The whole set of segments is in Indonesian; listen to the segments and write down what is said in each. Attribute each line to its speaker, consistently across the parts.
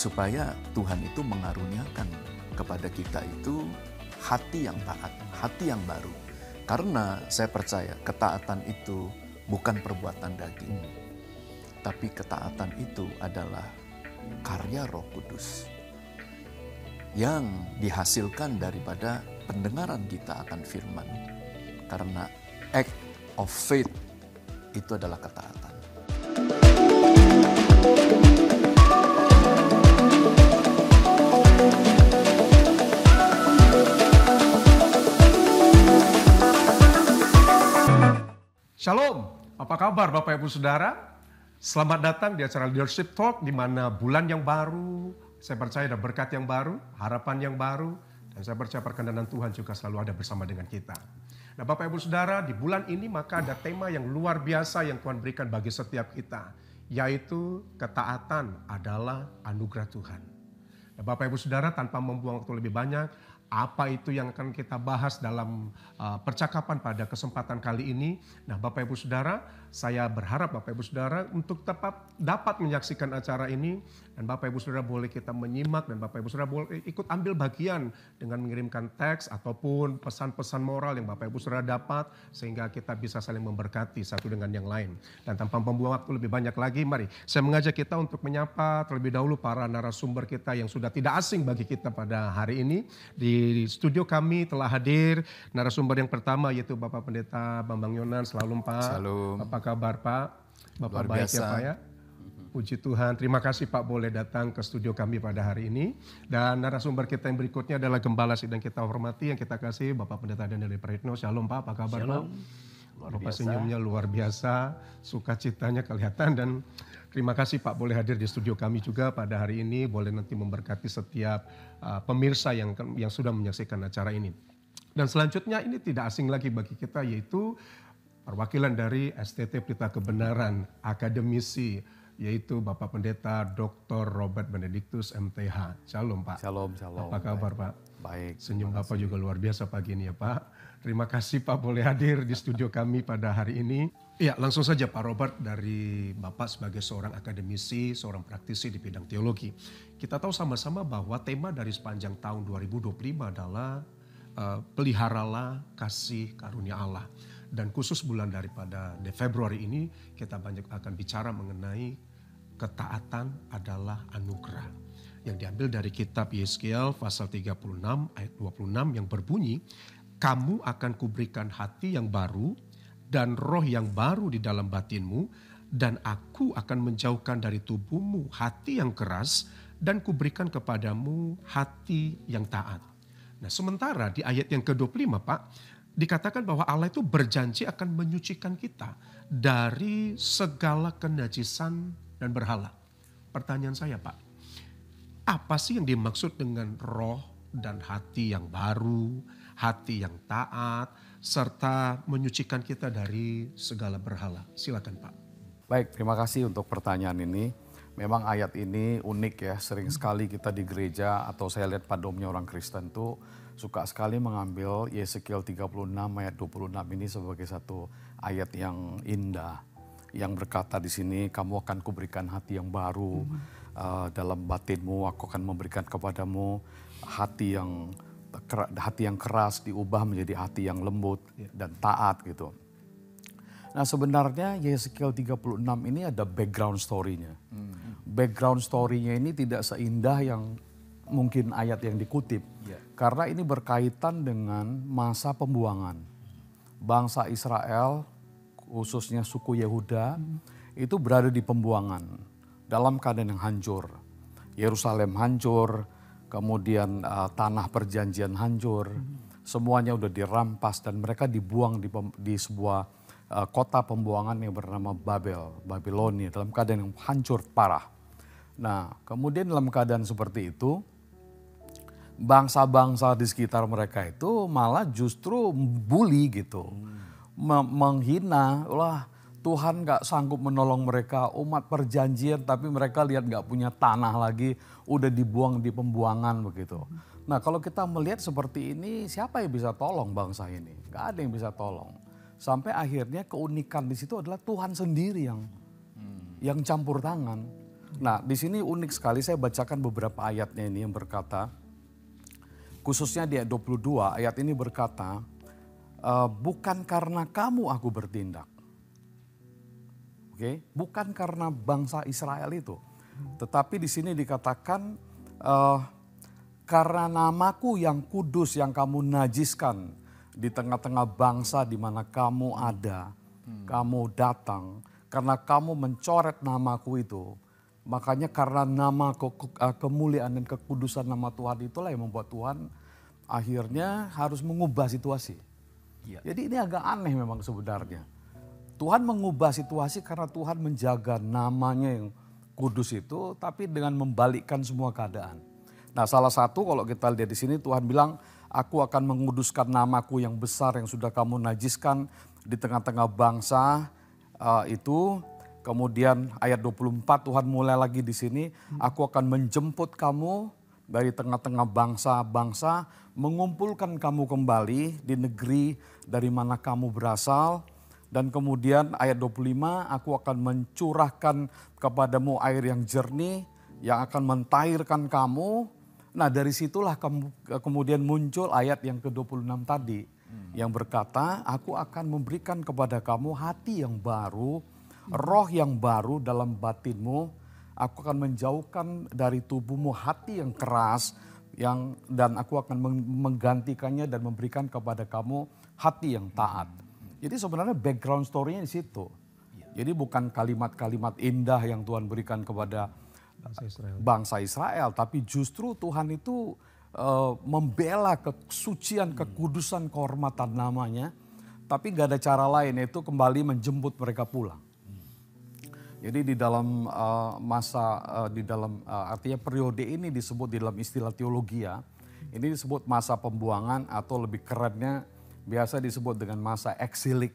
Speaker 1: Supaya Tuhan itu mengaruniakan kepada kita itu hati yang taat, hati yang baru. Karena saya percaya ketaatan itu bukan perbuatan daging, tapi ketaatan itu adalah karya Roh Kudus yang dihasilkan daripada pendengaran kita akan firman. Karena act of faith itu adalah ketaatan.
Speaker 2: Shalom, apa kabar Bapak Ibu Saudara? Selamat datang di acara Leadership Talk, di mana bulan yang baru, saya percaya ada berkat yang baru, harapan yang baru, dan saya percaya perkenan Tuhan juga selalu ada bersama dengan kita. Nah Bapak Ibu Saudara, di bulan ini maka ada tema yang luar biasa yang Tuhan berikan bagi setiap kita, yaitu ketaatan adalah anugerah Tuhan. Nah Bapak Ibu Saudara, tanpa membuang waktu lebih banyak, apa itu yang akan kita bahas dalam percakapan pada kesempatan kali ini. Nah Bapak Ibu Saudara, saya berharap Bapak Ibu Saudara untuk tetap dapat menyaksikan acara ini. Dan Bapak Ibu Saudara boleh kita menyimak dan Bapak Ibu Saudara boleh ikut ambil bagian dengan mengirimkan teks ataupun pesan-pesan moral yang Bapak Ibu Saudara dapat. Sehingga kita bisa saling memberkati satu dengan yang lain. Dan tanpa membuang waktu lebih banyak lagi, mari saya mengajak kita untuk menyapa terlebih dahulu para narasumber kita yang sudah tidak asing bagi kita pada hari ini. Di studio kami telah hadir narasumber yang pertama yaitu Bapak Pendeta Bambang Yonan. Selalu Pak.
Speaker 1: Shalom.
Speaker 2: Apa kabar Pak? Bapak
Speaker 1: Luar
Speaker 2: baik
Speaker 1: biasa.
Speaker 2: ya Pak ya? Puji Tuhan. Terima kasih Pak boleh datang ke studio kami pada hari ini. Dan narasumber kita yang berikutnya adalah Gembala Sidang kita hormati yang kita kasih Bapak Pendeta Daniel Praetno. Shalom Pak, apa kabar
Speaker 3: Shalom.
Speaker 2: Pak? Bapak senyumnya luar biasa, sukacitanya kelihatan dan terima kasih Pak boleh hadir di studio kami juga pada hari ini. Boleh nanti memberkati setiap pemirsa yang sudah menyaksikan acara ini. Dan selanjutnya ini tidak asing lagi bagi kita yaitu perwakilan dari STT Pelita Kebenaran, akademisi yaitu Bapak Pendeta Dr. Robert Benedictus MTH. Shalom Pak.
Speaker 1: Shalom, shalom.
Speaker 2: Apa kabar Pak?
Speaker 1: Baik.
Speaker 2: Senyum Bapak juga luar biasa pagi ini ya Pak. Terima kasih Pak boleh hadir di studio kami pada hari ini. Ya langsung saja Pak Robert, dari Bapak sebagai seorang akademisi, seorang praktisi di bidang teologi. Kita tahu sama-sama bahwa tema dari sepanjang tahun 2025 adalah peliharalah kasih karunia Allah. Dan khusus bulan daripada Februari ini kita banyak akan bicara mengenai ketaatan adalah anugerah. Yang diambil dari kitab Yeskiel pasal 36 ayat 26 yang berbunyi, kamu akan kuberikan hati yang baru dan roh yang baru di dalam batinmu, dan aku akan menjauhkan dari tubuhmu hati yang keras dan kuberikan kepadamu hati yang taat. Nah sementara di ayat yang ke-25 Pak, dikatakan bahwa Allah itu berjanji akan menyucikan kita dari segala kenajisan dan berhala. Pertanyaan saya Pak, apa sih yang dimaksud dengan roh dan hati yang baru, hati yang taat, serta menyucikan kita dari segala berhala? Silakan Pak.
Speaker 3: Baik, terima kasih untuk pertanyaan ini. Memang ayat ini unik ya, sering sekali kita di gereja atau saya lihat pada umumnya orang Kristen tuh suka sekali mengambil Yeskiel 36 ayat 26 ini sebagai satu ayat yang indah. Yang berkata di sini, kamu akan kuberikan hati yang baru dalam batinmu, aku akan memberikan kepadamu hati yang keras diubah menjadi hati yang lembut dan taat gitu. Nah sebenarnya Yeskiel 36 ini ada background story-nya. Background story-nya ini tidak seindah yang mungkin ayat yang dikutip. Karena ini berkaitan dengan masa pembuangan. Bangsa Israel, khususnya suku Yehuda, itu berada di pembuangan dalam keadaan yang hancur. Yerusalem hancur, kemudian tanah perjanjian hancur, semuanya udah dirampas dan mereka dibuang di sebuah kota pembuangan yang bernama Babilonia dalam keadaan yang hancur parah. Nah, kemudian dalam keadaan seperti itu, bangsa-bangsa di sekitar mereka itu malah justru bully gitu. Menghina, lah Tuhan gak sanggup menolong mereka, umat perjanjian tapi mereka lihat gak punya tanah lagi, udah dibuang di pembuangan begitu. Nah kalau kita melihat seperti ini, siapa yang bisa tolong bangsa ini? Gak ada yang bisa tolong. Sampai akhirnya keunikan di situ adalah Tuhan sendiri yang campur tangan. Nah di sini unik sekali, saya bacakan beberapa ayatnya ini yang berkata, khususnya di ayat 22, ayat ini berkata, bukan karena kamu aku bertindak. Oke, bukan karena bangsa Israel itu. Tetapi di sini dikatakan, karena namaku yang kudus yang kamu najiskan di tengah-tengah bangsa di mana kamu ada, kamu datang, karena kamu mencoret namaku itu. Makanya karena nama kemuliaan dan kekudusan nama Tuhan itulah yang membuat Tuhan akhirnya harus mengubah situasi. Jadi ini agak aneh memang sebenarnya. Tuhan mengubah situasi karena Tuhan menjaga namanya yang kudus itu, tapi dengan membalikkan semua keadaan. Nah salah satu kalau kita lihat di sini Tuhan bilang, aku akan menguduskan namaku yang besar yang sudah kamu najiskan di tengah-tengah bangsa itu. Kemudian ayat 24 Tuhan mulai lagi di sini, aku akan menjemput kamu dari tengah-tengah bangsa-bangsa, mengumpulkan kamu kembali di negeri dari mana kamu berasal. Dan kemudian ayat 25, aku akan mencurahkan kepadamu air yang jernih, yang akan mentahirkan kamu. Nah dari situlah kemudian muncul ayat yang ke-26 tadi. Yang berkata, aku akan memberikan kepada kamu hati yang baru, roh yang baru dalam batinmu. Aku akan menjauhkan dari tubuhmu hati yang keras, dan aku akan menggantikannya dan memberikan kepada kamu hati yang taat. Jadi sebenarnya background story-nya di situ. Jadi bukan kalimat-kalimat indah yang Tuhan berikan kepada bangsa Israel, tapi justru Tuhan itu membela kesucian, kekudusan, kehormatan namanya, tapi gak ada cara lain yaitu kembali menjemput mereka pulang. Jadi di dalam artinya periode ini disebut di dalam istilah teologi ya, ini disebut masa pembuangan atau lebih kerennya biasa disebut dengan masa exiles.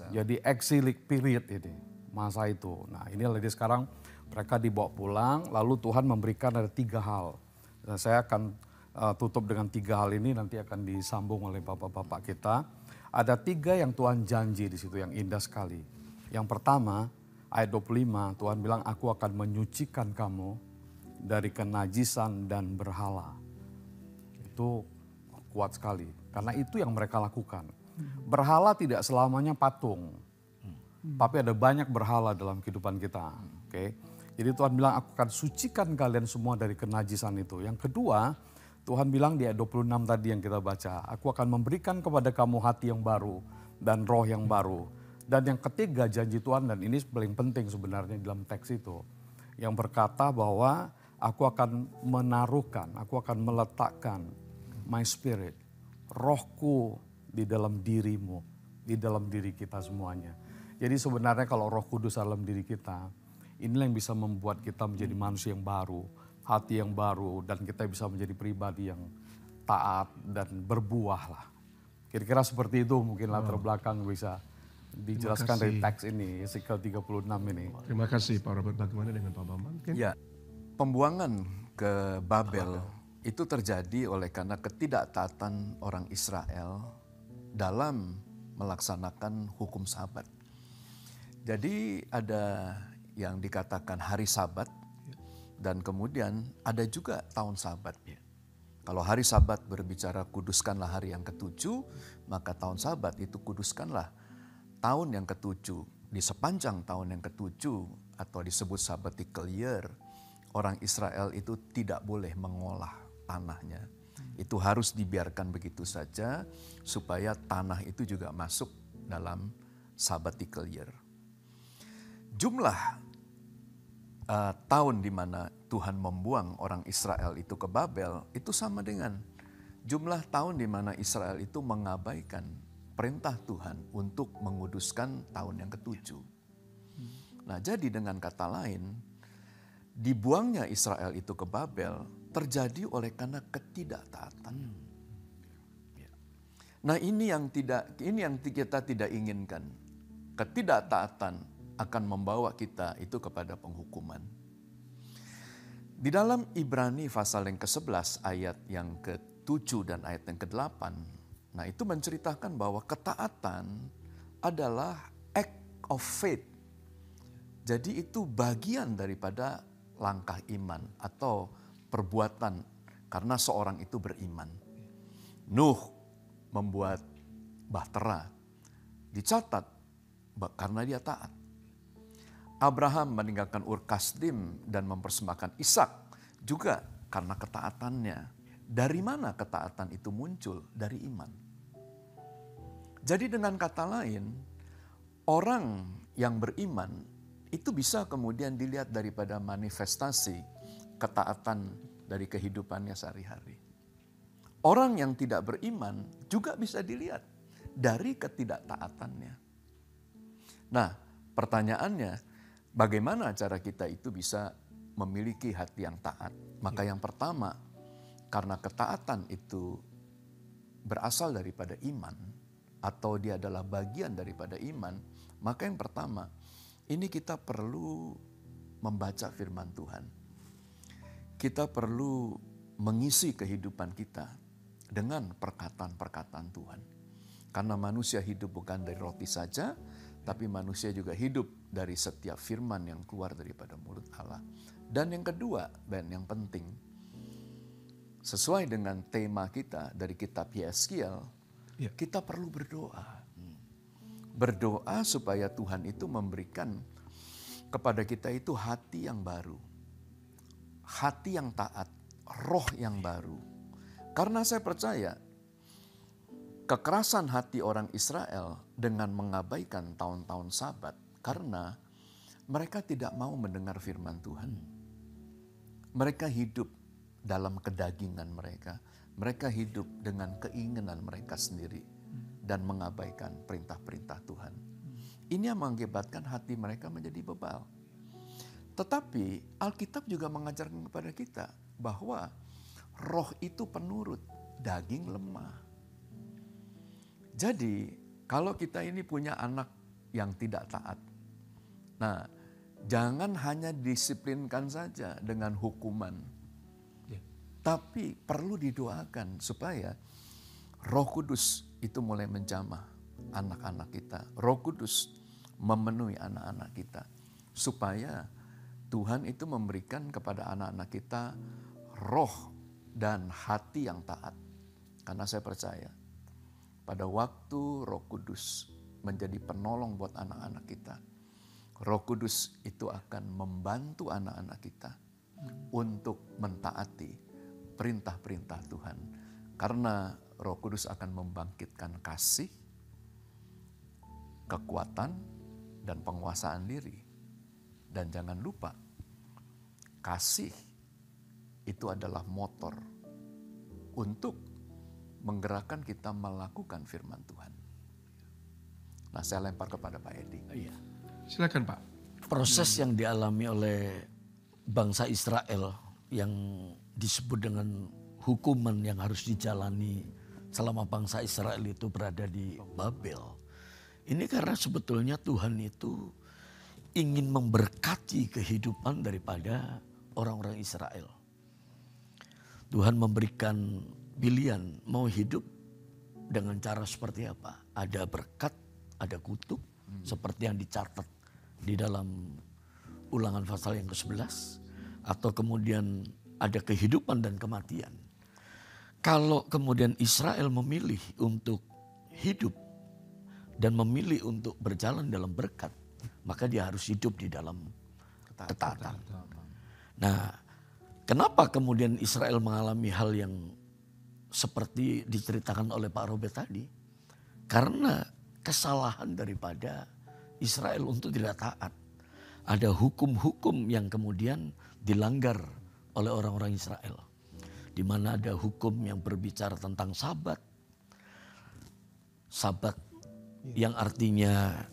Speaker 3: Jadi exilic period ini, masa itu. Nah ini lagi sekarang mereka dibawa pulang, lalu Tuhan memberikan ada 3 hal. Dan saya akan tutup dengan 3 hal ini, nanti akan disambung oleh bapak-bapak kita. Ada 3 yang Tuhan janji di situ yang indah sekali. Yang pertama, ayat 25, Tuhan bilang, aku akan menyucikan kamu dari kenajisan dan berhala. Itu kuat sekali, karena itu yang mereka lakukan. Berhala tidak selamanya patung, tapi ada banyak berhala dalam kehidupan kita. Oke? Jadi Tuhan bilang, aku akan sucikan kalian semua dari kenajisan itu. Yang kedua, Tuhan bilang di ayat 26 tadi yang kita baca, aku akan memberikan kepada kamu hati yang baru dan roh yang baru. Dan yang ketiga janji Tuhan, dan ini paling penting sebenarnya dalam teks itu, yang berkata bahwa aku akan menaruhkan, aku akan meletakkan my spirit, rohku di dalam dirimu, di dalam diri kita semuanya. Jadi sebenarnya kalau Roh Kudus dalam diri kita, inilah yang bisa membuat kita menjadi manusia yang baru, hati yang baru, dan kita bisa menjadi pribadi yang taat dan berbuah lah. Kira-kira seperti itu mungkin latar belakang bisa dijelaskan dari teks ini, Yeskiel 36 ini.
Speaker 2: Terima kasih Pak Robert. Bagaimana dengan Pak Bambang?
Speaker 1: Ya, pembuangan ke Babel itu terjadi oleh karena ketidaktaatan orang Israel dalam melaksanakan hukum Sabat. Jadi ada yang dikatakan hari Sabat dan kemudian ada juga tahun Sabat. Kalau hari Sabat berbicara kuduskanlah hari yang ke-7, maka tahun Sabat itu kuduskanlah tahun yang ke-7. Di sepanjang tahun yang ke-7 atau disebut sabbatical year, orang Israel itu tidak boleh mengolah tanahnya. Itu harus dibiarkan begitu saja supaya tanah itu juga masuk dalam sabbatical year. Jumlah tahun di mana Tuhan membuang orang Israel itu ke Babel, itu sama dengan jumlah tahun di mana Israel itu mengabaikan perintah Tuhan untuk menguduskan tahun yang ketujuh. Nah, jadi dengan kata lain, dibuangnya Israel itu ke Babel terjadi oleh karena ketidaktaatan. Nah, ini yang kita tidak inginkan. Ketidaktaatan akan membawa kita itu kepada penghukuman. Di dalam Ibrani pasal yang ke-11 ayat yang ke-7 dan ayat yang ke-8, nah itu menceritakan bahwa ketaatan adalah act of faith. Jadi itu bagian daripada langkah iman atau perbuatan karena seorang itu beriman. Nuh membuat bahtera, dicatat karena dia taat. Abraham meninggalkan Ur Kasdim dan mempersembahkan Ishak juga karena ketaatannya. Dari mana ketaatan itu muncul? Dari iman. Jadi dengan kata lain, orang yang beriman itu bisa kemudian dilihat daripada manifestasi ketaatan dari kehidupannya sehari-hari. Orang yang tidak beriman juga bisa dilihat dari ketidaktaatannya. Nah, pertanyaannya, bagaimana cara kita itu bisa memiliki hati yang taat? Maka yang pertama, karena ketaatan itu berasal daripada iman, atau dia adalah bagian daripada iman, maka yang pertama, ini kita perlu membaca firman Tuhan. Kita perlu mengisi kehidupan kita dengan perkataan-perkataan Tuhan. Karena manusia hidup bukan dari roti saja, tapi manusia juga hidup dari setiap firman yang keluar daripada mulut Allah. Dan yang kedua, dan yang penting, sesuai dengan tema kita dari kitab Yeskiel, kita perlu berdoa. Berdoa supaya Tuhan itu memberikan kepada kita itu hati yang baru. Hati yang taat, roh yang baru. Karena saya percaya, kekerasan hati orang Israel dengan mengabaikan tahun-tahun Sabat karena mereka tidak mau mendengar firman Tuhan. Mereka hidup dalam kedagingan mereka. Mereka hidup dengan keinginan mereka sendiri dan mengabaikan perintah-perintah Tuhan. Ini yang mengakibatkan hati mereka menjadi bebal. Tetapi Alkitab juga mengajarkan kepada kita bahwa roh itu penurut, daging lemah. Jadi, kalau kita ini punya anak yang tidak taat, nah, jangan hanya disiplinkan saja dengan hukuman, tapi perlu didoakan supaya Roh Kudus itu mulai menjamah anak-anak kita. Roh Kudus memenuhi anak-anak kita, supaya Tuhan itu memberikan kepada anak-anak kita roh dan hati yang taat. Karena saya percaya, pada waktu Roh Kudus menjadi penolong buat anak-anak kita, Roh Kudus itu akan membantu anak-anak kita untuk mentaati perintah-perintah Tuhan. Karena Roh Kudus akan membangkitkan kasih, kekuatan, dan penguasaan diri. Dan jangan lupa, kasih itu adalah motor untuk menggerakkan kita melakukan firman Tuhan. Nah, saya lempar kepada Pak Edi.
Speaker 4: Iya.
Speaker 2: Silakan Pak.
Speaker 4: Proses yang dialami oleh bangsa Israel yang disebut dengan hukuman yang harus dijalani selama bangsa Israel itu berada di Babel. Ini karena sebetulnya Tuhan itu ingin memberkati kehidupan daripada orang-orang Israel. Tuhan memberikan pilihan mau hidup dengan cara seperti apa. Ada berkat, ada kutuk, seperti yang dicatat di dalam Ulangan pasal yang ke-11. Atau kemudian ada kehidupan dan kematian. Kalau kemudian Israel memilih untuk hidup dan memilih untuk berjalan dalam berkat, maka dia harus hidup di dalam ketaatan. Nah, kenapa kemudian Israel mengalami hal yang seperti diceritakan oleh Pak Robert tadi? Karena kesalahan daripada Israel untuk tidak taat. ada hukum-hukum yang kemudian dilanggar oleh orang-orang Israel. Di mana ada hukum yang berbicara tentang Sabat. Sabat yang artinya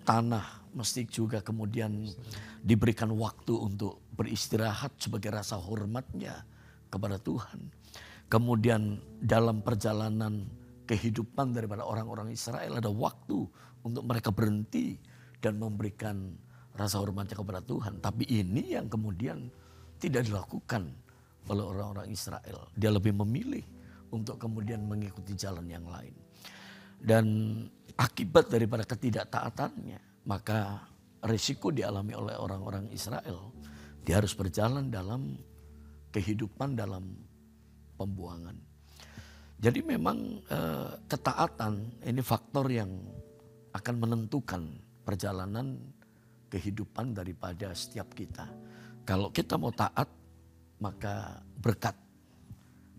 Speaker 4: tanah mesti juga kemudian diberikan waktu untuk beristirahat sebagai rasa hormatnya kepada Tuhan. Kemudian dalam perjalanan kehidupan daripada orang-orang Israel ada waktu untuk mereka berhenti dan memberikan rasa hormatnya kepada Tuhan. Tapi ini yang kemudian tidak dilakukan oleh orang-orang Israel. Dia lebih memilih untuk kemudian mengikuti jalan yang lain. Dan akibat daripada ketidaktaatannya, maka risiko dialami oleh orang-orang Israel. Dia harus berjalan dalam kehidupan dalam pembuangan. Jadi memang ketaatan ini faktor yang akan menentukan perjalanan kehidupan daripada setiap kita. Kalau kita mau taat, maka berkat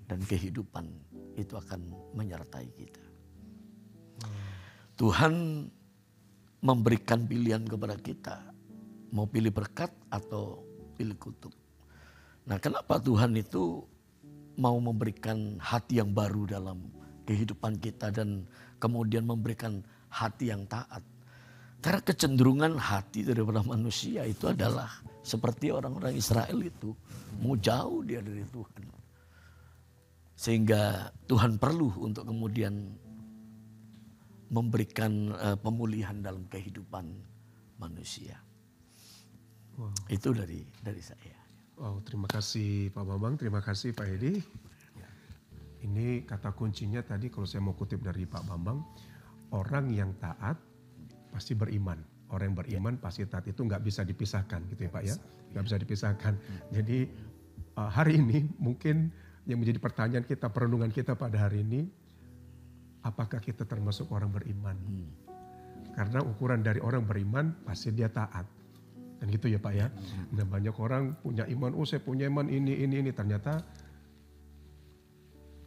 Speaker 4: dan kehidupan itu akan menyertai kita. Tuhan memberikan pilihan kepada kita, mau pilih berkat atau pilih kutuk. Nah, kenapa Tuhan itu mau memberikan hati yang baru dalam kehidupan kita dan kemudian memberikan hati yang taat? Karena kecenderungan hati daripada manusia itu adalah seperti orang-orang Israel itu, mau jauh dia dari Tuhan. Sehingga Tuhan perlu untuk kemudian memberikan pemulihan dalam kehidupan manusia.
Speaker 2: Wow.
Speaker 4: Itu dari saya.
Speaker 2: Wow, terima kasih Pak Bambang, terima kasih Pak Edi. Ini kata kuncinya tadi kalau saya mau kutip dari Pak Bambang, orang yang taat pasti beriman. Orang yang beriman pasti taat, itu nggak bisa dipisahkan gitu ya Pak ya. Nggak bisa dipisahkan. Jadi hari ini mungkin yang menjadi pertanyaan kita, perenungan kita pada hari ini, apakah kita termasuk orang beriman? Karena ukuran dari orang beriman pasti dia taat. Dan gitu ya Pak ya. Nah, banyak orang punya iman, saya punya iman ini. Ternyata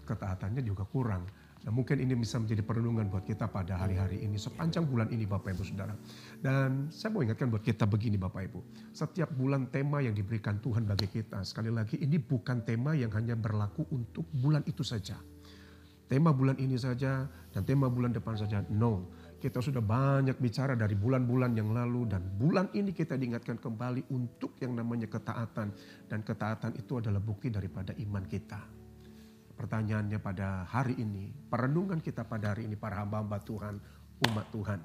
Speaker 2: ketaatannya juga kurang. Nah, mungkin ini bisa menjadi perenungan buat kita pada hari-hari ini. Sepanjang bulan ini Bapak Ibu Saudara. Dan saya mau ingatkan buat kita begini Bapak Ibu. Setiap bulan tema yang diberikan Tuhan bagi kita. Sekali lagi ini bukan tema yang hanya berlaku untuk bulan itu saja. Tema bulan ini saja dan tema bulan depan saja. No. Kita sudah banyak bicara dari bulan-bulan yang lalu dan bulan ini kita diingatkan kembali untuk yang namanya ketaatan. Dan ketaatan itu adalah bukti daripada iman kita. Pertanyaannya pada hari ini, perenungan kita pada hari ini para hamba-hamba Tuhan, umat Tuhan.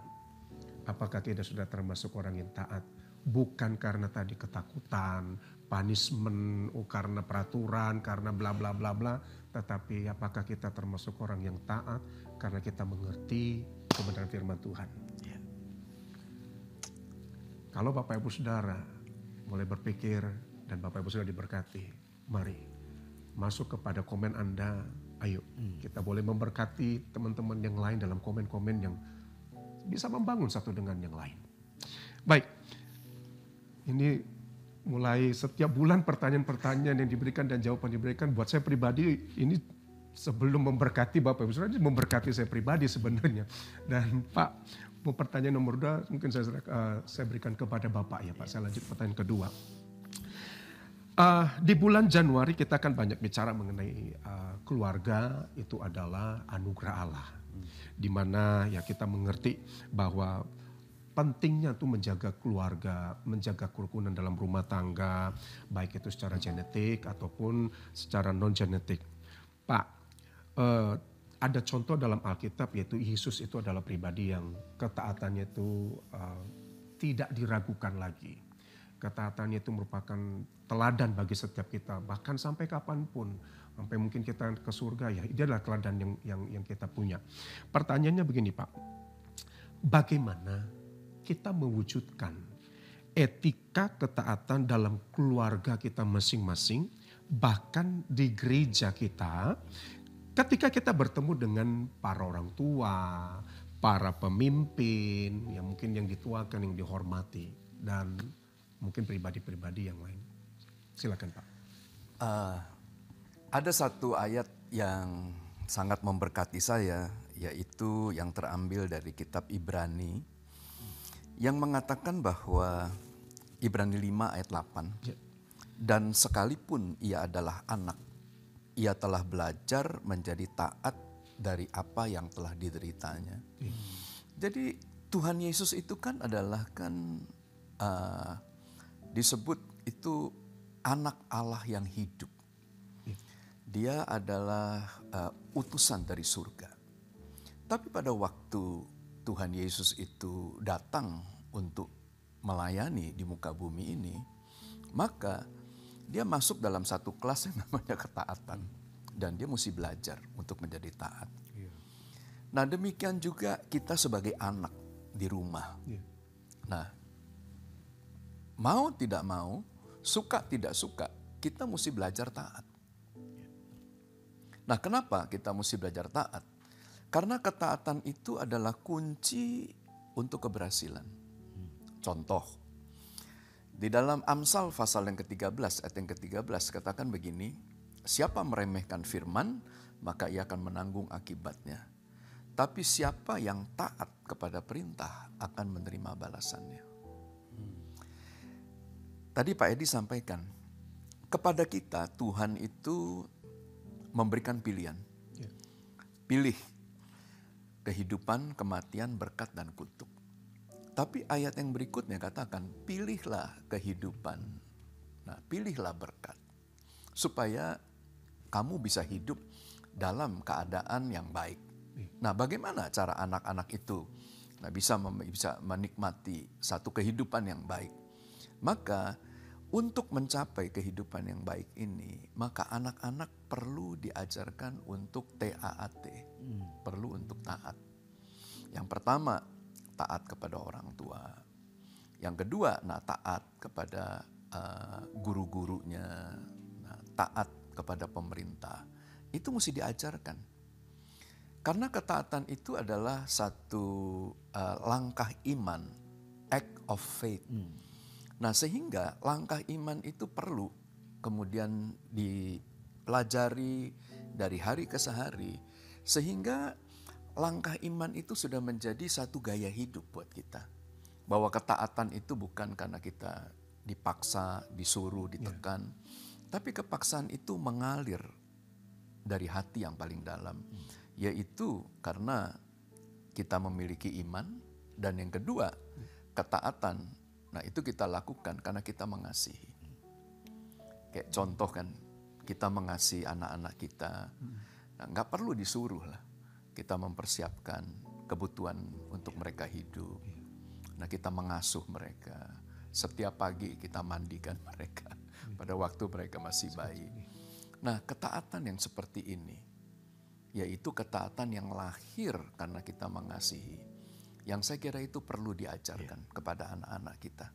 Speaker 2: Apakah kita sudah termasuk orang yang taat? Bukan karena tadi ketakutan, punishment, karena peraturan, karena bla bla bla bla. Tetapi apakah kita termasuk orang yang taat karena kita mengerti kebenaran firman Tuhan. Ya. Kalau Bapak Ibu Saudara mulai berpikir dan Bapak Ibu Saudara diberkati, mari masuk kepada komen Anda. Ayo kita boleh memberkati teman-teman yang lain dalam komen-komen yang bisa membangun satu dengan yang lain. Baik, ini mulai setiap bulan pertanyaan-pertanyaan yang diberikan dan jawaban diberikan buat saya pribadi ini sebelum memberkati Bapak Ibu Saudara, memberkati saya pribadi sebenarnya. Dan Pak, mau pertanyaan nomor 2 mungkin saya berikan kepada Bapak ya Pak. Saya lanjut pertanyaan kedua. Di bulan Januari kita akan banyak bicara mengenai keluarga itu adalah anugerah Allah. Di mana ya kita mengerti bahwa pentingnya tuh menjaga keluarga, menjaga kerukunan dalam rumah tangga, baik itu secara genetik ataupun secara non-genetik. Pak, ada contoh dalam Alkitab yaitu Yesus itu adalah pribadi yang ketaatannya itu tidak diragukan lagi. Ketaatannya itu merupakan teladan bagi setiap kita, bahkan sampai kapanpun, sampai mungkin kita ke surga ya, dia adalah teladan yang kita punya. Pertanyaannya begini Pak, bagaimana kita mewujudkan etika ketaatan dalam keluarga kita masing-masing, bahkan di gereja kita, ketika kita bertemu dengan para orang tua, para pemimpin, yang mungkin yang dituakan, yang dihormati, dan mungkin pribadi-pribadi yang lain. Silakan Pak.
Speaker 1: Ada satu ayat yang sangat memberkati saya, yaitu yang terambil dari kitab Ibrani, yang mengatakan bahwa Ibrani 5 ayat 8.
Speaker 2: Ya.
Speaker 1: Dan sekalipun ia adalah anak, ia telah belajar menjadi taat dari apa yang telah dideritanya. Jadi Tuhan Yesus itu kan adalah disebut itu anak Allah yang hidup. Dia adalah utusan dari surga. Tapi pada waktu Tuhan Yesus itu datang untuk melayani di muka bumi ini, maka dia masuk dalam satu kelas yang namanya ketaatan. Dan dia mesti belajar untuk menjadi taat. Nah, demikian juga kita sebagai anak di rumah. Nah, mau tidak mau, suka tidak suka, kita mesti belajar taat. Nah, kenapa kita mesti belajar taat? Karena ketaatan itu adalah kunci untuk keberhasilan. Contoh, di dalam Amsal pasal yang ke-13, ayat yang ke-13 katakan begini, siapa meremehkan firman, maka ia akan menanggung akibatnya. Tapi siapa yang taat kepada perintah akan menerima balasannya. Tadi Pak Edi sampaikan, kepada kita Tuhan itu memberikan pilihan. Pilih kehidupan, kematian, berkat, dan kutuk. Tapi ayat yang berikutnya katakan, pilihlah kehidupan. Nah, pilihlah berkat. Supaya kamu bisa hidup dalam keadaan yang baik. Nah, bagaimana cara anak-anak itu bisa menikmati satu kehidupan yang baik? Maka untuk mencapai kehidupan yang baik ini, maka anak-anak perlu diajarkan untuk TAAT, perlu untuk taat. Yang pertama, taat kepada orang tua. Yang kedua, taat kepada guru-gurunya, taat kepada pemerintah. Itu mesti diajarkan. Karena ketaatan itu adalah satu langkah iman, act of faith. Nah, sehingga langkah iman itu perlu kemudian dipelajari dari hari ke hari. Sehingga langkah iman itu sudah menjadi satu gaya hidup buat kita. Bahwa ketaatan itu bukan karena kita dipaksa, disuruh, ditekan. Tapi kepaksaan itu mengalir dari hati yang paling dalam. Yaitu karena kita memiliki iman. Dan yang kedua, ketaatan. Nah, itu kita lakukan karena kita mengasihi. Kayak contoh kan, kita mengasihi anak-anak kita. Nah, nggak perlu disuruh lah. Kita mempersiapkan kebutuhan untuk mereka hidup. Nah, kita mengasuh mereka. Setiap pagi kita mandikan mereka pada waktu mereka masih bayi. Nah, ketaatan yang seperti ini, yaitu ketaatan yang lahir karena kita mengasihi. Yang saya kira itu perlu diajarkan kepada anak-anak kita.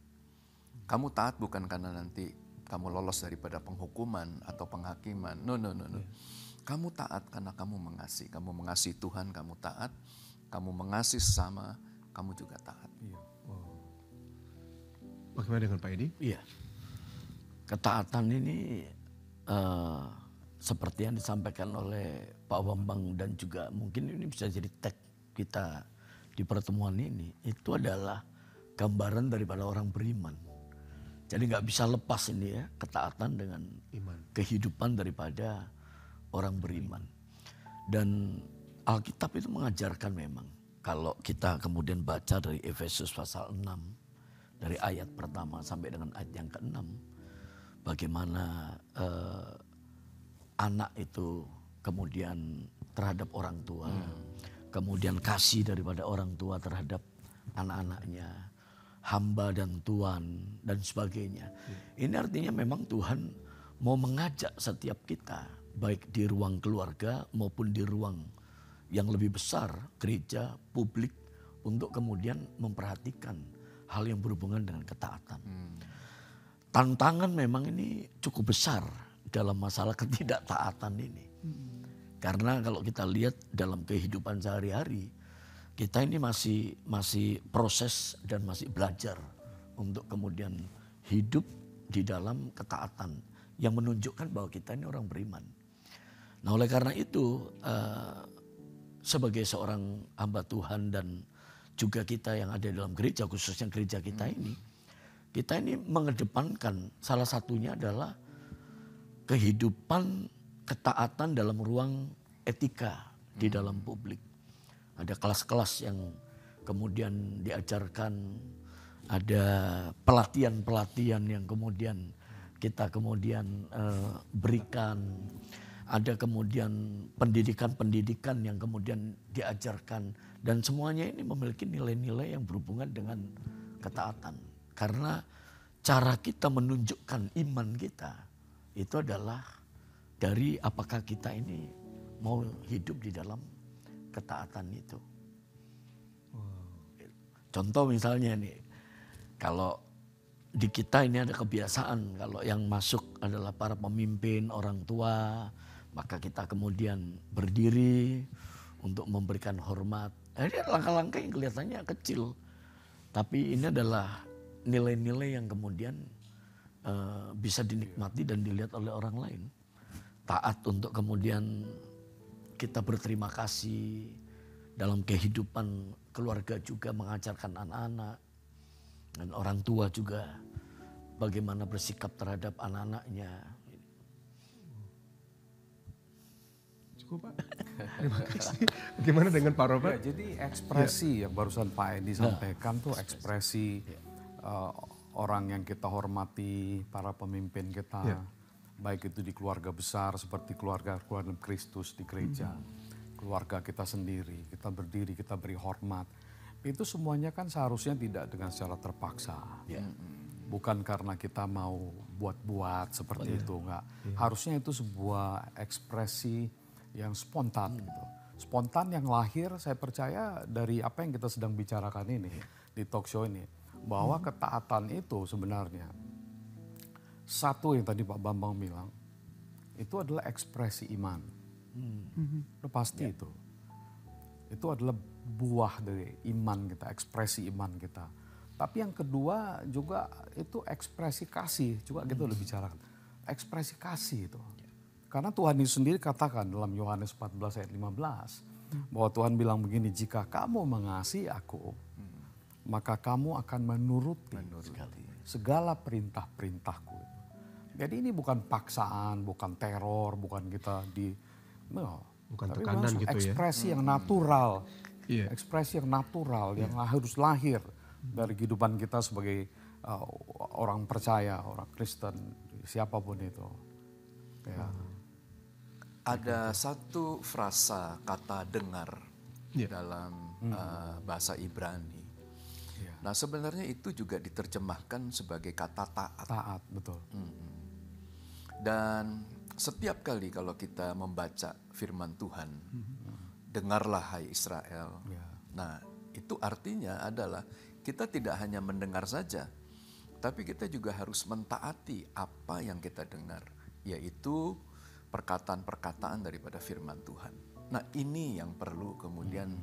Speaker 1: Kamu taat bukan karena nanti kamu lolos daripada penghukuman atau penghakiman. No. Kamu taat karena kamu mengasihi. Kamu mengasihi Tuhan, kamu taat. Kamu mengasihi sesama, kamu juga taat.
Speaker 2: Bagaimana dengan Pak Edi?
Speaker 4: Iya. Ketaatan ini seperti yang disampaikan oleh Pak Bambang dan juga mungkin ini bisa jadi tag kita di pertemuan ini, itu adalah gambaran daripada orang beriman. Jadi nggak bisa lepas ini ya, ketaatan dengan iman, kehidupan daripada orang beriman. Dan Alkitab itu mengajarkan memang, kalau kita kemudian baca dari Efesus pasal 6, dari ayat pertama sampai dengan ayat yang ke-6, bagaimana anak itu kemudian terhadap orang tua, kemudian kasih daripada orang tua terhadap anak-anaknya, hamba dan tuan dan sebagainya. Ini artinya memang Tuhan mau mengajak setiap kita, baik di ruang keluarga maupun di ruang yang lebih besar, gereja, publik, untuk kemudian memperhatikan hal yang berhubungan dengan ketaatan. Tantangan memang ini cukup besar dalam masalah ketidaktaatan ini. Karena kalau kita lihat dalam kehidupan sehari-hari, kita ini masih proses dan masih belajar untuk kemudian hidup di dalam ketaatan yang menunjukkan bahwa kita ini orang beriman. Nah, oleh karena itu sebagai seorang hamba Tuhan dan juga kita yang ada dalam gereja, khususnya gereja kita ini, kita ini mengedepankan salah satunya adalah kehidupan ketaatan dalam ruang etika di dalam publik. Ada kelas-kelas yang kemudian diajarkan, ada pelatihan-pelatihan yang kemudian kita berikan, ada kemudian pendidikan-pendidikan yang kemudian diajarkan, dan semuanya ini memiliki nilai-nilai yang berhubungan dengan ketaatan. Karena cara kita menunjukkan iman kita itu adalah dari apakah kita ini mau hidup di dalam ketaatan itu. Contoh misalnya nih, kalau di kita ini ada kebiasaan kalau yang masuk adalah para pemimpin, orang tua, maka kita kemudian berdiri untuk memberikan hormat. Ini langkah-langkah yang kelihatannya kecil, tapi ini adalah nilai-nilai yang kemudian bisa dinikmati dan dilihat oleh orang lain. Taat untuk kemudian kita berterima kasih dalam kehidupan keluarga, juga mengajarkan anak-anak dan orang tua juga bagaimana bersikap terhadap anak-anaknya.
Speaker 2: Cukup Pak. Terima kasih. Bagaimana dengan Pak Robert?
Speaker 3: Ya, jadi ekspresi yang barusan Pak Edi sampaikan tuh ekspresi orang yang kita hormati, para pemimpin kita, baik itu di keluarga besar seperti keluarga Kristus di gereja, keluarga kita sendiri, kita berdiri, kita beri hormat. Itu semuanya kan seharusnya tidak dengan secara terpaksa. Bukan karena kita mau buat-buat seperti itu, enggak. Harusnya itu sebuah ekspresi yang spontan gitu. Spontan yang lahir, saya percaya dari apa yang kita sedang bicarakan ini di talk show ini, bahwa ketaatan itu sebenarnya satu yang tadi Pak Bambang bilang, itu adalah ekspresi iman. Itu pasti itu. Itu adalah buah dari iman kita, ekspresi iman kita. Tapi yang kedua juga itu ekspresi kasih, juga kita udah bicarakan. Ekspresi kasih itu. Karena Tuhan itu sendiri katakan dalam Yohanes 14 ayat 15, bahwa Tuhan bilang begini, jika kamu mengasihi aku, maka kamu akan menuruti segala perintah-perintahku. Jadi ini bukan paksaan, bukan teror, bukan kita
Speaker 2: bukan
Speaker 3: tapi
Speaker 2: tekanan gitu ya.
Speaker 3: Ekspresi yang natural, ekspresi yang natural yang harus lahir dari kehidupan kita sebagai orang percaya, orang Kristen, siapapun itu. Ya.
Speaker 1: Ada satu frasa kata dengar dalam bahasa Ibrani. Nah sebenarnya itu juga diterjemahkan sebagai kata taat.
Speaker 3: Taat, betul.
Speaker 1: Dan setiap kali kalau kita membaca firman Tuhan, dengarlah hai Israel. Nah itu artinya adalah kita tidak hanya mendengar saja, tapi kita juga harus mentaati apa yang kita dengar, yaitu perkataan-perkataan daripada firman Tuhan. Nah ini yang perlu kemudian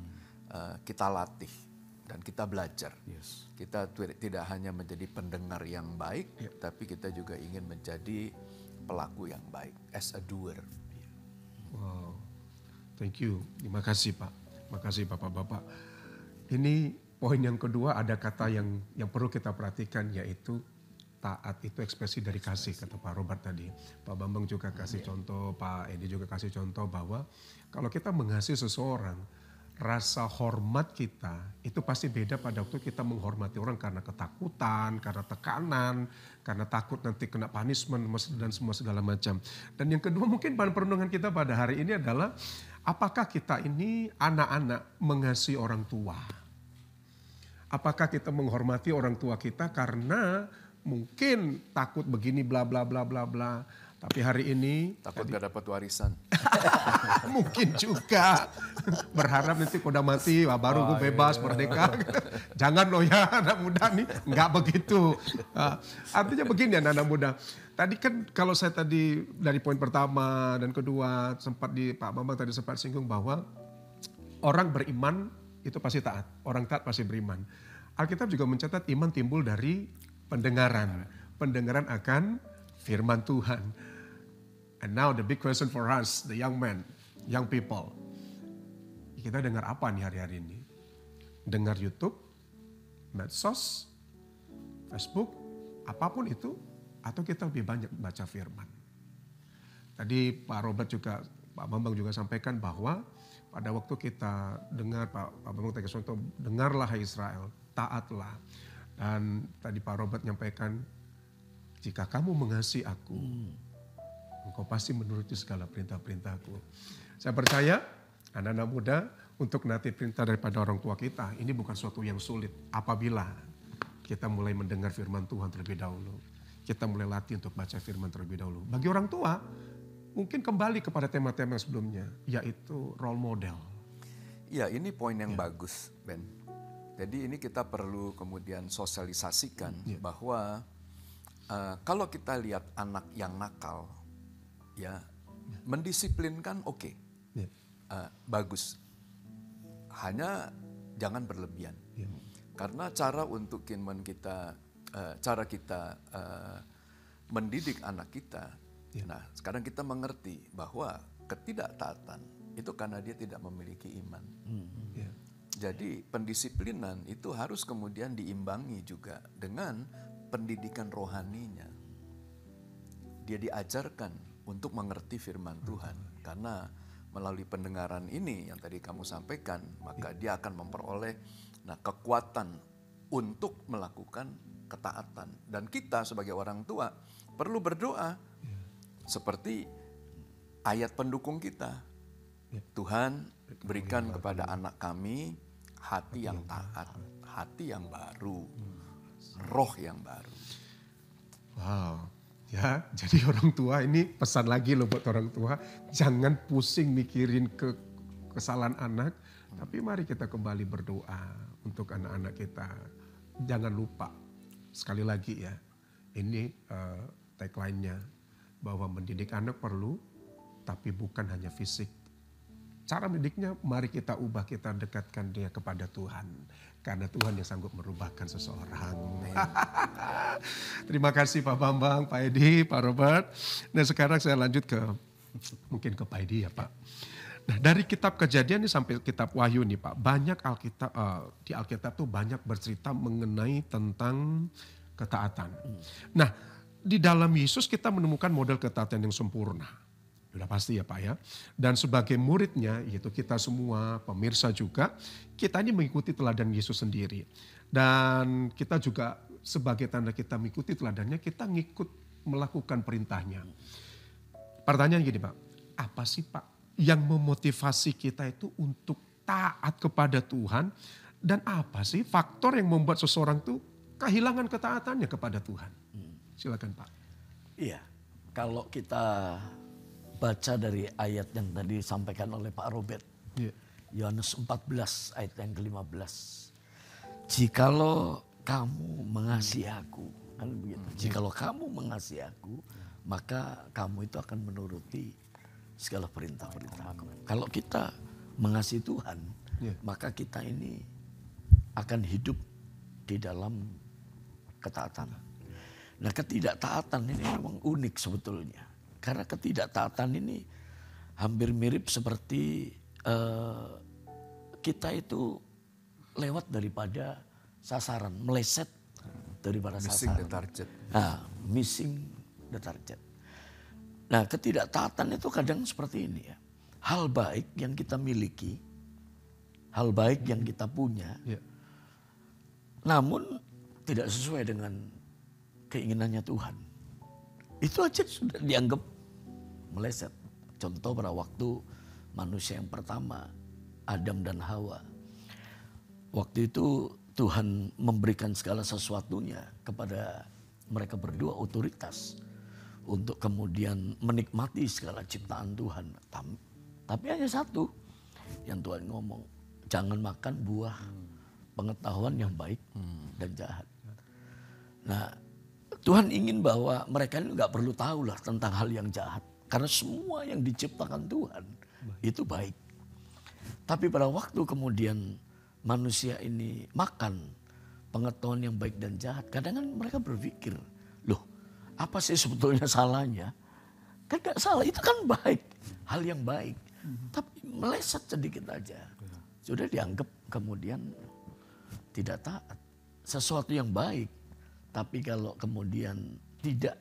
Speaker 1: kita latih dan kita belajar. Kita tidak hanya menjadi pendengar yang baik, tapi kita juga ingin menjadi pelaku yang baik, as a doer.
Speaker 2: Wow, thank you. Terima kasih Pak. Terima kasih Bapak-Bapak. Ini poin yang kedua, ada kata yang perlu kita perhatikan, yaitu taat itu ekspresi dari kasih, kata Pak Robert tadi. Pak Bambang juga kasih contoh, Pak Edi juga kasih contoh bahwa kalau kita mengasihi seseorang, rasa hormat kita itu pasti beda pada waktu kita menghormati orang karena ketakutan, karena tekanan, karena takut nanti kena punishment dan semua segala macam. Dan yang kedua mungkin bahan perenungan kita pada hari ini adalah apakah kita ini anak-anak mengasihi orang tua? Apakah kita menghormati orang tua kita karena mungkin takut begini bla bla bla bla bla. Tapi hari ini
Speaker 1: takut gak dapat warisan.
Speaker 2: Mungkin juga berharap nanti udah mati, wah baru gue bebas merdeka. Jangan loh ya anak muda nih, nggak begitu. Artinya begini anak muda. Tadi kan kalau saya tadi dari poin pertama dan kedua sempat Pak Bambang tadi sempat singgung bahwa orang beriman itu pasti taat, orang taat pasti beriman. Alkitab juga mencatat iman timbul dari pendengaran, pendengaran akan firman Tuhan. And now the big question for us, the young men, young people. Kita dengar apa nih hari-hari ini? Dengar YouTube, medsos, Facebook, apapun itu, atau kita lebih banyak baca firman. Tadi Pak Robert juga, Pak Bambang juga sampaikan bahwa pada waktu kita dengar, Pak Bambang tadi contoh, dengarlah hai Israel, taatlah. Dan tadi Pak Robert nyampaikan, jika kamu mengasihi aku, engkau pasti menuruti segala perintah-perintahku. Saya percaya anak-anak muda untuk nanti perintah daripada orang tua kita, ini bukan suatu yang sulit apabila kita mulai mendengar firman Tuhan terlebih dahulu. Kita mulai latih untuk baca firman terlebih dahulu. Bagi orang tua, mungkin kembali kepada tema-tema yang sebelumnya, yaitu role model.
Speaker 1: Ya, ini poin yang bagus, Ben. Jadi ini kita perlu kemudian sosialisasikan bahwa kalau kita lihat anak yang nakal, ya mendisiplinkan oke, bagus. Hanya jangan berlebihan. Karena cara untuk cara kita mendidik anak kita. Nah, sekarang kita mengerti bahwa ketidaktaatan itu karena dia tidak memiliki iman. Jadi pendisiplinan itu harus kemudian diimbangi juga dengan pendidikan rohaninya. Dia diajarkan untuk mengerti firman Tuhan. Karena melalui pendengaran ini yang tadi kamu sampaikan, maka dia akan memperoleh kekuatan untuk melakukan ketaatan. Dan kita sebagai orang tua perlu berdoa seperti ayat pendukung kita. Tuhan, berikan kepada anak kami hati yang taat, hati yang baru, roh yang baru.
Speaker 2: Wow, ya jadi orang tua ini pesan lagi loh buat orang tua, jangan pusing mikirin kesalahan anak, tapi mari kita kembali berdoa untuk anak-anak kita. Jangan lupa, sekali lagi ya, ini tagline-nya, bahwa mendidik anak perlu, tapi bukan hanya fisik. Cara mendidiknya, mari kita ubah, kita dekatkan dia kepada Tuhan. Karena Tuhan yang sanggup merubahkan seseorang. Terima kasih Pak Bambang, Pak Edi, Pak Robert. Nah sekarang saya lanjut mungkin ke Pak Edi ya Pak. Nah dari kitab Kejadian ini sampai kitab Wahyu nih Pak. Banyak di Alkitab tuh banyak bercerita mengenai tentang ketaatan. Nah di dalam Yesus kita menemukan model ketaatan yang sempurna. Sudah pasti ya Pak ya. Dan sebagai muridnya, yaitu kita semua, pemirsa juga, kita ini mengikuti teladan Yesus sendiri. Dan kita juga sebagai tanda kita mengikuti teladannya, kita ngikut melakukan perintahnya. Pertanyaan gini Pak, apa sih Pak yang memotivasi kita itu untuk taat kepada Tuhan? Dan apa sih faktor yang membuat seseorang itu kehilangan ketaatannya kepada Tuhan? Silakan Pak.
Speaker 4: Iya, kalau kita baca dari ayat yang tadi disampaikan oleh Pak Robert. Yohanes 14 ayat yang ke-15. Jikalau kamu mengasihi aku, kan begitu. Jikalau kamu mengasihi aku, maka kamu itu akan menuruti segala perintah-perintahku. Kalau kita mengasihi Tuhan, maka kita ini akan hidup di dalam ketaatan. Nah, ketidaktaatan ini memang unik sebetulnya. Karena ketidaktaatan ini hampir mirip seperti kita itu lewat daripada sasaran, meleset daripada sasaran. Missing the target. Nah ketidaktaatan itu kadang seperti ini ya. Hal baik yang kita miliki, hal baik yang kita punya, namun tidak sesuai dengan keinginannya Tuhan. Itu aja sudah dianggap meleset. Contoh pada waktu manusia yang pertama, Adam dan Hawa. Waktu itu Tuhan memberikan segala sesuatunya kepada mereka berdua, otoritas. Untuk kemudian menikmati segala ciptaan Tuhan. Tapi hanya satu yang Tuhan ngomong. Jangan makan buah pengetahuan yang baik dan jahat. Nah, Tuhan ingin bahwa mereka ini nggak perlu tahu lah tentang hal yang jahat. Karena semua yang diciptakan Tuhan itu baik. Tapi pada waktu kemudian manusia ini makan pengetahuan yang baik dan jahat. Kadang-kadang mereka berpikir, loh apa sih sebetulnya salahnya? Kan gak salah, itu kan baik. Hal yang baik. Tapi meleset sedikit aja. Sudah dianggap kemudian tidak taat. Sesuatu yang baik Tapi kalau kemudian tidak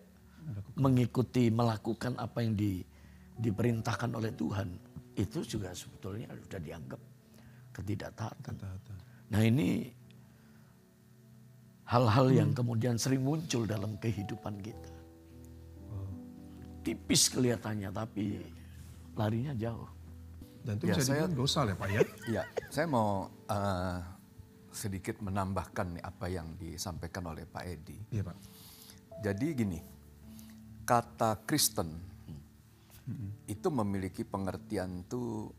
Speaker 4: melakukan apa yang diperintahkan oleh Tuhan, itu juga sebetulnya sudah dianggap ketidaktaatan. Nah ini hal-hal yang kemudian sering muncul dalam kehidupan kita. Tipis kelihatannya tapi larinya jauh.
Speaker 2: Dan itu bisa dibilang dosa ya Pak ya?
Speaker 1: Iya, saya mau sedikit menambahkan nih apa yang disampaikan oleh Pak Edi.
Speaker 2: Iya Pak.
Speaker 1: Jadi gini, kata Kristen itu memiliki pengertian tuh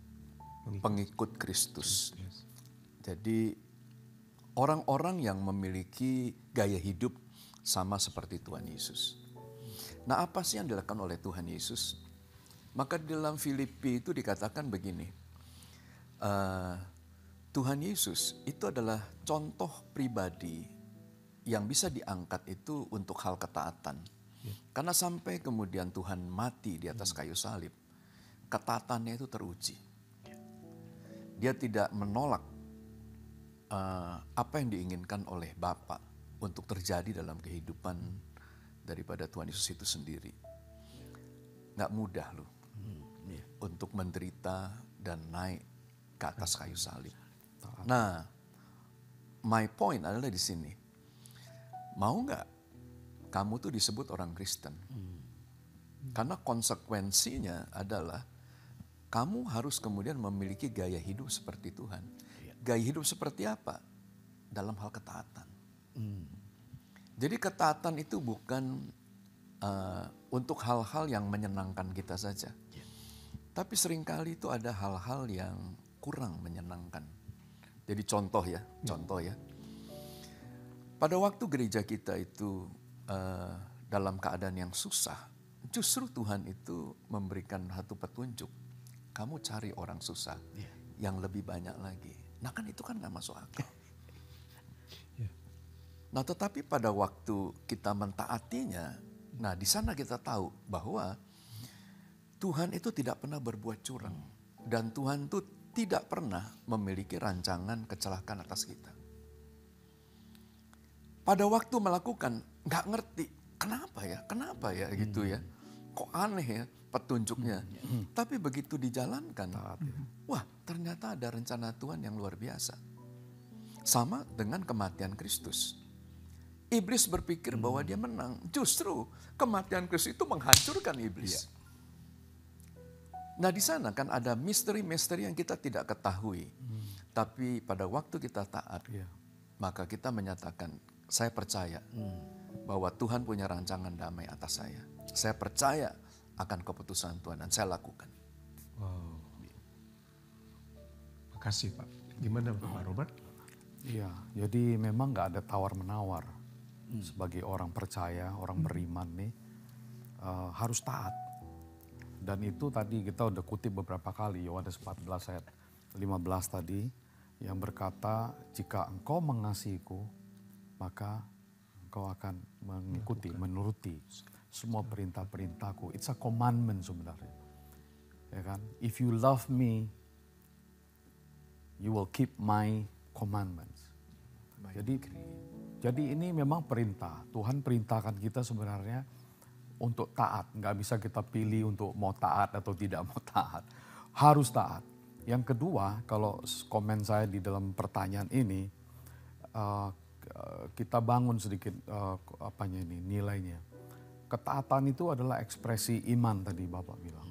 Speaker 1: pengikut Kristus. Jadi orang-orang yang memiliki gaya hidup sama seperti Tuhan Yesus. Nah, apa sih yang dilakukan oleh Tuhan Yesus? Maka di dalam Filipi itu dikatakan begini, Tuhan Yesus itu adalah contoh pribadi yang bisa diangkat itu untuk hal ketaatan. Karena sampai kemudian Tuhan mati di atas kayu salib, ketaatannya itu teruji. Dia tidak menolak apa yang diinginkan oleh Bapa untuk terjadi dalam kehidupan daripada Tuhan Yesus itu sendiri. Nggak mudah loh untuk menderita dan naik ke atas kayu salib. Nah, my point adalah di sini. Mau nggak kamu tuh disebut orang Kristen? Karena konsekuensinya adalah kamu harus kemudian memiliki gaya hidup seperti Tuhan. Gaya hidup seperti apa? Dalam hal ketaatan. Jadi ketaatan itu bukan untuk hal-hal yang menyenangkan kita saja. Tapi seringkali itu ada hal-hal yang kurang menyenangkan. Jadi contoh ya. Pada waktu gereja kita itu dalam keadaan yang susah, justru Tuhan itu memberikan satu petunjuk. Kamu cari orang susah yang lebih banyak lagi. Nah kan itu kan gak masuk akal. Nah tetapi pada waktu kita mentaatinya, nah di sana kita tahu bahwa Tuhan itu tidak pernah berbuat curang. Dan Tuhan itu tidak pernah memiliki rancangan kecelakaan atas kita. Pada waktu melakukan, gak ngerti, kenapa ya gitu ya. Kok aneh ya petunjuknya. Tapi begitu dijalankan, wah ternyata ada rencana Tuhan yang luar biasa. Sama dengan kematian Kristus. Iblis berpikir bahwa dia menang. Justru kematian Kristus itu menghancurkan iblis. Nah di sana kan ada misteri-misteri yang kita tidak ketahui. Tapi pada waktu kita taat, maka kita menyatakan, saya percaya bahwa Tuhan punya rancangan damai atas saya. Saya percaya akan keputusan Tuhan dan saya lakukan.
Speaker 2: Wow. Makasih Pak. Gimana Pak Robert?
Speaker 3: Iya, jadi memang gak ada tawar-menawar. Sebagai orang percaya, orang beriman nih, harus taat. Dan itu tadi kita udah kutip beberapa kali, Yohanes 14 ayat 15 tadi, yang berkata, jika engkau mengasihiku, maka engkau akan mengikuti, menuruti semua perintah-perintahku. It's a commandment sebenarnya. Ya kan? If you love me, you will keep my commandments. Jadi ini memang perintah. Tuhan perintahkan kita sebenarnya untuk taat. Nggak bisa kita pilih untuk mau taat atau tidak mau taat. Harus taat. Yang kedua, kalau komen saya di dalam pertanyaan ini, kita bangun sedikit nilainya. Ketaatan itu adalah ekspresi iman tadi Bapak bilang.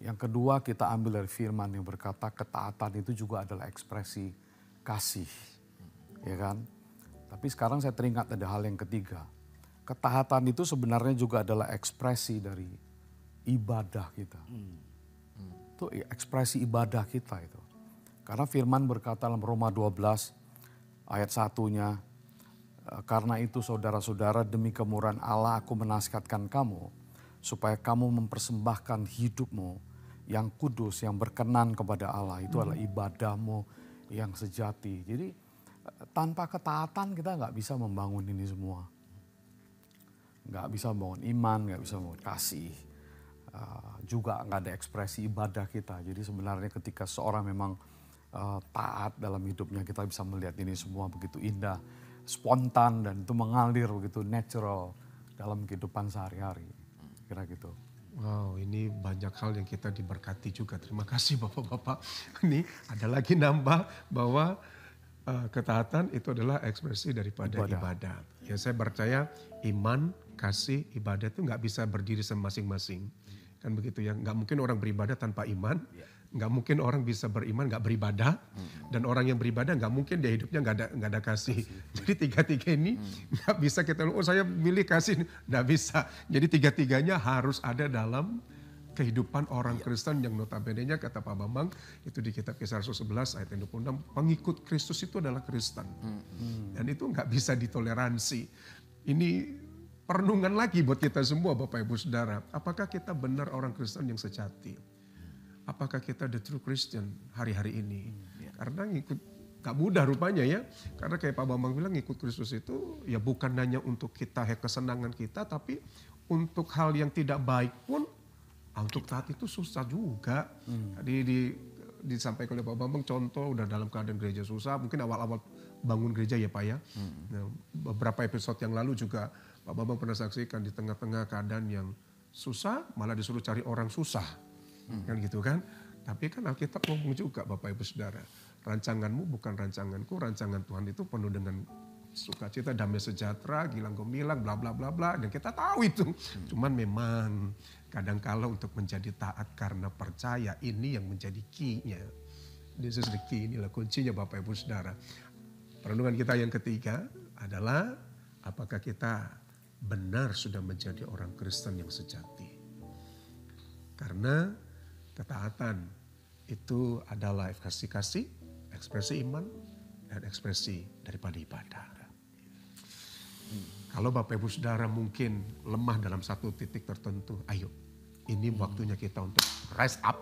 Speaker 3: Yang kedua kita ambil dari firman yang berkata ketaatan itu juga adalah ekspresi kasih. Ya kan? Tapi sekarang saya teringat ada hal yang ketiga. Ketaatan itu sebenarnya juga adalah ekspresi dari ibadah kita. Itu ekspresi ibadah kita itu. Karena firman berkata dalam Roma 12 ayat 1-nya, karena itu saudara-saudara demi kemurahan Allah aku menasihatkan kamu supaya kamu mempersembahkan hidupmu yang kudus, yang berkenan kepada Allah. Itu adalah ibadahmu yang sejati. Jadi tanpa ketaatan kita nggak bisa membangun ini semua. Nggak bisa membangun iman, nggak bisa membangun kasih. Juga nggak ada ekspresi ibadah kita. Jadi sebenarnya ketika seorang memang taat dalam hidupnya, kita bisa melihat ini semua begitu indah. spontan dan itu mengalir begitu natural dalam kehidupan sehari-hari. Kira gitu.
Speaker 2: Wow, ini banyak hal yang kita diberkati juga. Terima kasih Bapak-Bapak. Ini ada lagi nambah bahwa ketaatan itu adalah ekspresi daripada ibadah. Ya, saya percaya iman, kasih, ibadah itu nggak bisa berdiri masing-masing. Kan begitu ya, nggak mungkin orang beribadah tanpa iman. Nggak mungkin orang bisa beriman nggak beribadah, dan orang yang beribadah nggak mungkin dia hidupnya nggak ada kasih. Jadi tiga-tiga ini nggak bisa kita, oh saya milih kasih, nggak bisa. Jadi tiga-tiganya harus ada dalam kehidupan orang Kristen yang notabene-nya kata Pak Bambang itu di kitab Kisah 11 ayat 26, pengikut Kristus itu adalah Kristen. Dan itu nggak bisa ditoleransi. Ini perenungan lagi buat kita semua Bapak Ibu Saudara. Apakah kita benar orang Kristen yang sejati? Apakah kita the true Christian hari-hari ini? Karena ngikut, gak mudah rupanya ya. Karena kayak Pak Bambang bilang ngikut Kristus itu ya bukan hanya untuk kita kesenangan kita, tapi untuk hal yang tidak baik pun untuk taat itu susah juga. Tadi disampaikan oleh Pak Bambang contoh udah dalam keadaan gereja susah, mungkin awal-awal bangun gereja ya Pak ya. Nah, beberapa episode yang lalu juga Pak Bambang pernah saksikan di tengah-tengah keadaan yang susah malah disuruh cari orang susah. Kan gitu kan. Tapi kan Alkitab ngomong juga Bapak Ibu Saudara, rancanganmu bukan rancanganku, rancangan Tuhan itu penuh dengan sukacita, damai sejahtera, gilang gemilang, bla bla bla bla, dan kita tahu itu. Cuman memang kadangkala untuk menjadi taat karena percaya ini yang menjadi key-nya. This is the key, inilah kuncinya Bapak Ibu Saudara. Perenungan kita yang ketiga adalah apakah kita benar sudah menjadi orang Kristen yang sejati. Karena ketaatan itu adalah ekspresi kasih, ekspresi iman, dan ekspresi daripada ibadah. Kalau Bapak Ibu Saudara mungkin lemah dalam satu titik tertentu, ayo ini waktunya kita untuk rise up,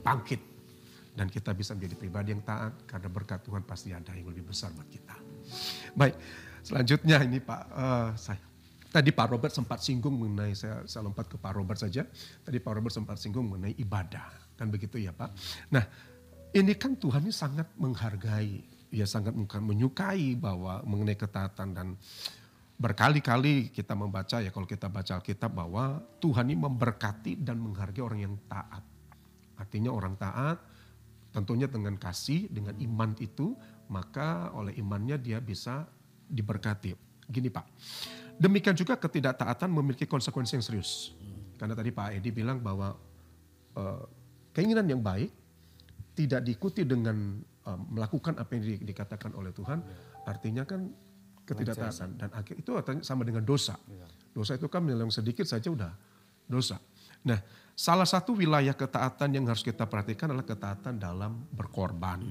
Speaker 2: bangkit. Dan kita bisa menjadi pribadi yang taat karena berkat Tuhan pasti ada yang lebih besar buat kita. Baik, selanjutnya ini Pak, tadi Pak Robert sempat singgung mengenai, saya lompat ke Pak Robert saja. Tadi Pak Robert sempat singgung mengenai ibadah. Kan begitu ya Pak. Nah ini kan Tuhan ini sangat menghargai. Ya sangat menyukai bahwa mengenai ketaatan. Dan berkali-kali kita membaca ya kalau kita baca Alkitab bahwa Tuhan ini memberkati dan menghargai orang yang taat. Artinya orang taat tentunya dengan kasih, dengan iman itu. Maka oleh imannya dia bisa diberkati. Gini Pak. Demikian juga ketidaktaatan memiliki konsekuensi yang serius. Karena tadi Pak Edi bilang bahwa keinginan yang baik tidak diikuti dengan melakukan apa yang dikatakan oleh Tuhan. Artinya kan ketidaktaatan. Dan akhir itu sama dengan dosa. Dosa itu kan yang sedikit saja udah dosa. Nah salah satu wilayah ketaatan yang harus kita perhatikan adalah ketaatan dalam berkorban.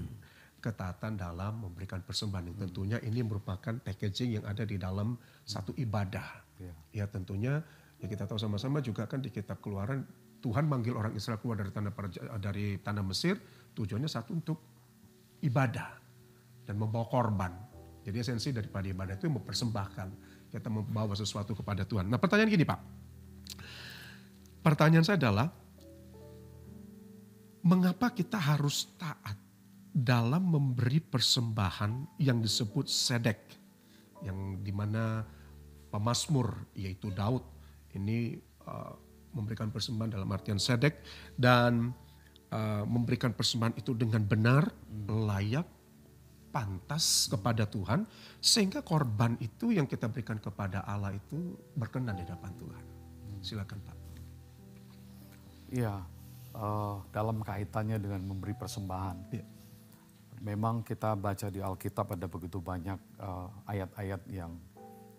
Speaker 2: Ketaatan dalam memberikan persembahan yang tentunya ini merupakan packaging yang ada di dalam satu ibadah. Ya tentunya ya kita tahu sama-sama juga kan di kitab Keluaran Tuhan manggil orang Israel keluar dari tanah Mesir tujuannya satu untuk ibadah dan membawa korban. Jadi esensi daripada ibadah itu mempersembahkan, kita membawa sesuatu kepada Tuhan. Nah pertanyaan gini Pak, pertanyaan saya adalah mengapa kita harus taat dalam memberi persembahan yang disebut sedek, yang dimana pemazmur yaitu Daud ini memberikan persembahan dalam artian sedek dan memberikan persembahan itu dengan benar, layak, pantas kepada Tuhan sehingga korban itu yang kita berikan kepada Allah itu berkenan di hadapan Tuhan. Silakan Pak.
Speaker 3: Iya, dalam kaitannya dengan memberi persembahan.
Speaker 2: Ya.
Speaker 3: Memang kita baca di Alkitab ada begitu banyak ayat-ayat yang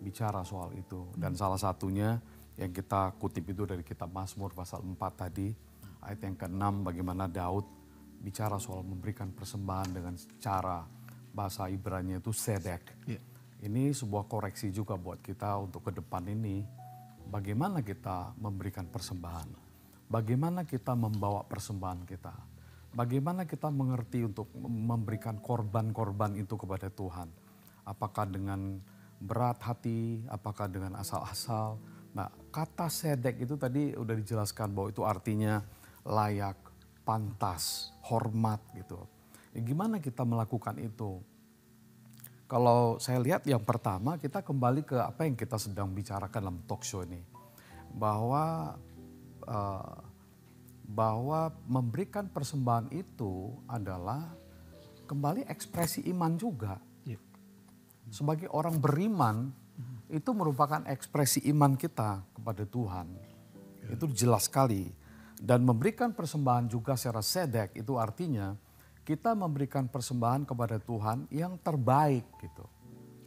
Speaker 3: bicara soal itu. Dan salah satunya yang kita kutip itu dari kitab Mazmur pasal 4 tadi. Ayat yang ke-6 bagaimana Daud bicara soal memberikan persembahan dengan cara bahasa Ibrani itu sedek.
Speaker 2: Yeah.
Speaker 3: Ini sebuah koreksi juga buat kita untuk ke depan ini. Bagaimana kita memberikan persembahan. Bagaimana kita membawa persembahan kita. Bagaimana kita mengerti untuk memberikan korban-korban itu kepada Tuhan. Apakah dengan berat hati, apakah dengan asal-asal. Nah kata sedek itu tadi udah dijelaskan bahwa itu artinya layak, pantas, hormat gitu. Ya, gimana kita melakukan itu? Kalau saya lihat yang pertama kita kembali ke apa yang kita sedang bicarakan dalam talk show ini. Bahwa memberikan persembahan itu adalah kembali ekspresi iman juga. Sebagai orang beriman itu merupakan ekspresi iman kita kepada Tuhan. Itu jelas sekali. Dan memberikan persembahan juga secara sedek itu artinya kita memberikan persembahan kepada Tuhan yang terbaik gitu.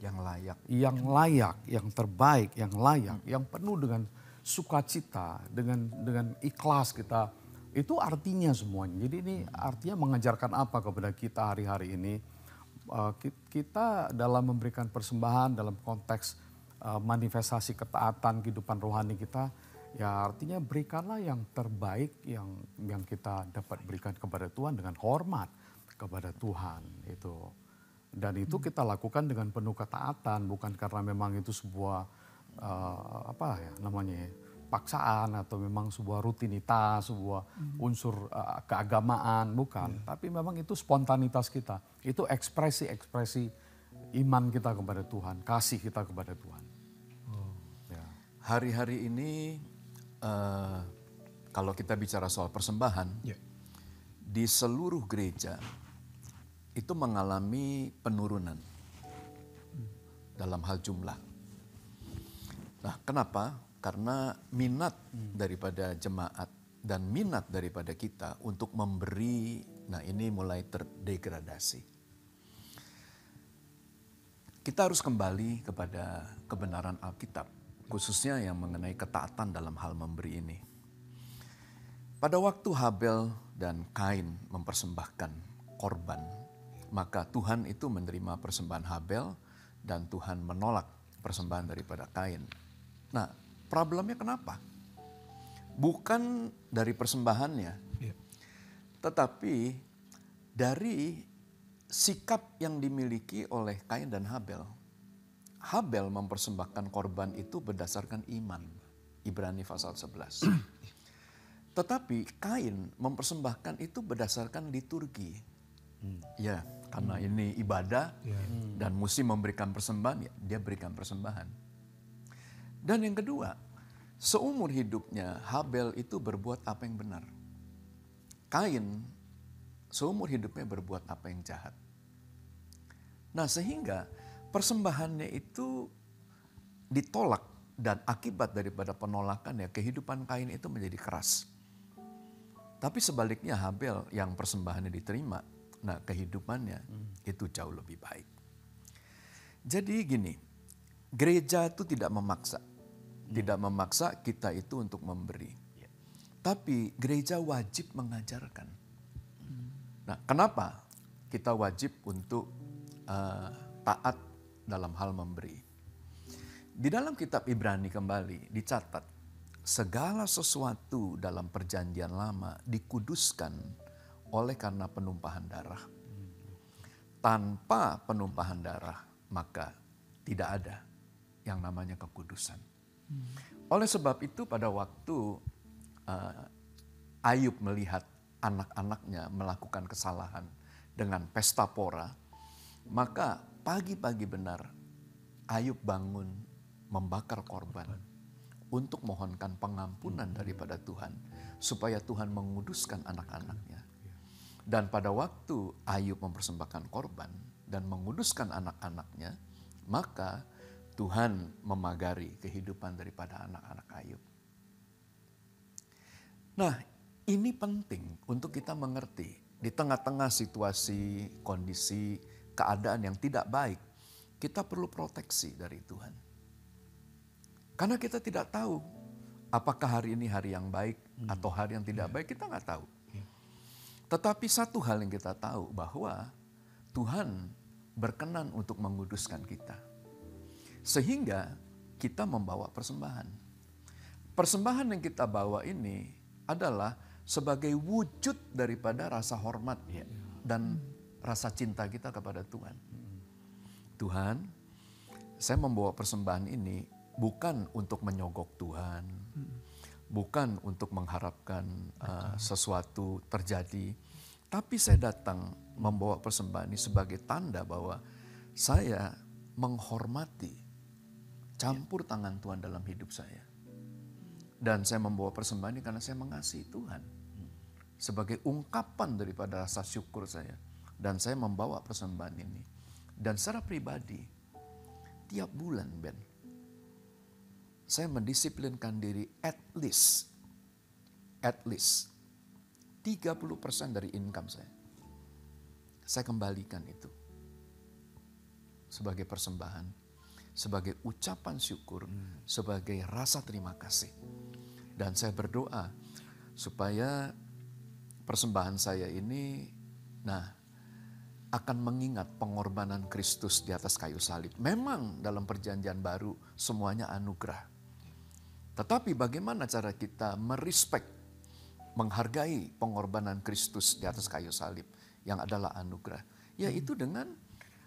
Speaker 1: Yang layak.
Speaker 3: Yang layak, yang terbaik, yang layak, yang penuh dengan sukacita, dengan ikhlas kita. Itu artinya semuanya. Jadi ini artinya mengajarkan apa kepada kita hari-hari ini. Kita dalam memberikan persembahan dalam konteks manifestasi ketaatan kehidupan rohani kita. Ya artinya berikanlah yang terbaik yang kita dapat berikan kepada Tuhan dengan hormat kepada Tuhan itu. Dan itu kita lakukan dengan penuh ketaatan, bukan karena memang itu sebuah paksaan atau memang sebuah rutinitas, sebuah unsur keagamaan, bukan. Tapi memang itu spontanitas kita. Itu ekspresi iman kita kepada Tuhan, kasih kita kepada Tuhan. Ya.
Speaker 1: Hari-hari ini kalau kita bicara soal persembahan, di seluruh gereja itu mengalami penurunan dalam hal jumlah. Nah, kenapa? Karena minat daripada jemaat dan minat daripada kita untuk memberi, nah ini mulai terdegradasi. Kita harus kembali kepada kebenaran Alkitab, khususnya yang mengenai ketaatan dalam hal memberi ini. Pada waktu Habel dan Kain mempersembahkan korban, maka Tuhan itu menerima persembahan Habel dan Tuhan menolak persembahan daripada Kain. Nah, problemnya kenapa? Bukan dari persembahannya, tetapi dari sikap yang dimiliki oleh Kain dan Habel. Habel mempersembahkan korban itu berdasarkan iman, Ibrani pasal 11. Tetapi Kain mempersembahkan itu berdasarkan liturgi. Ya, karena ini ibadah dan mesti memberikan persembahan, ya, dia berikan persembahan. Dan yang kedua, seumur hidupnya Habel itu berbuat apa yang benar. Kain seumur hidupnya berbuat apa yang jahat. Nah, sehingga persembahannya itu ditolak dan akibat daripada penolakan ya kehidupan Kain itu menjadi keras. Tapi sebaliknya Habel yang persembahannya diterima, nah kehidupannya itu jauh lebih baik. Jadi gini, gereja itu tidak memaksa kita itu untuk memberi. Tapi gereja wajib mengajarkan. Nah, kenapa kita wajib untuk taat dalam hal memberi? Di dalam kitab Ibrani kembali dicatat, segala sesuatu dalam perjanjian lama dikuduskan oleh karena penumpahan darah. Tanpa penumpahan darah, maka tidak ada yang namanya kekudusan. Oleh sebab itu pada waktu Ayub melihat anak-anaknya melakukan kesalahan dengan pesta pora, maka pagi-pagi benar Ayub bangun membakar korban untuk mohonkan pengampunan daripada Tuhan, supaya Tuhan menguduskan anak-anaknya. Dan pada waktu Ayub mempersembahkan korban dan menguduskan anak-anaknya, maka Tuhan memagari kehidupan daripada anak-anak Ayub. Nah, ini penting untuk kita mengerti. Di tengah-tengah situasi, kondisi, keadaan yang tidak baik, kita perlu proteksi dari Tuhan. Karena kita tidak tahu apakah hari ini hari yang baik atau hari yang tidak baik, kita nggak tahu. Tetapi satu hal yang kita tahu bahwa Tuhan berkenan untuk menguduskan kita. Sehingga kita membawa persembahan. Persembahan yang kita bawa ini adalah sebagai wujud daripada rasa hormat dan rasa cinta kita kepada Tuhan. Tuhan, saya membawa persembahan ini bukan untuk menyogok Tuhan, bukan untuk mengharapkan sesuatu terjadi, tapi saya datang membawa persembahan ini sebagai tanda bahwa saya menghormati campur tangan Tuhan dalam hidup saya. Dan saya membawa persembahan ini karena saya mengasihi Tuhan. Sebagai ungkapan daripada rasa syukur saya. Dan saya membawa persembahan ini. Dan secara pribadi, tiap bulan Ben, saya mendisiplinkan diri at least 30% dari income saya. Saya kembalikan itu sebagai persembahan, sebagai ucapan syukur, sebagai rasa terima kasih. Dan saya berdoa supaya persembahan saya ini akan mengingat pengorbanan Kristus di atas kayu salib. Memang dalam perjanjian baru semuanya anugerah. Tetapi bagaimana cara kita merespek, menghargai pengorbanan Kristus di atas kayu salib yang adalah anugerah, yaitu dengan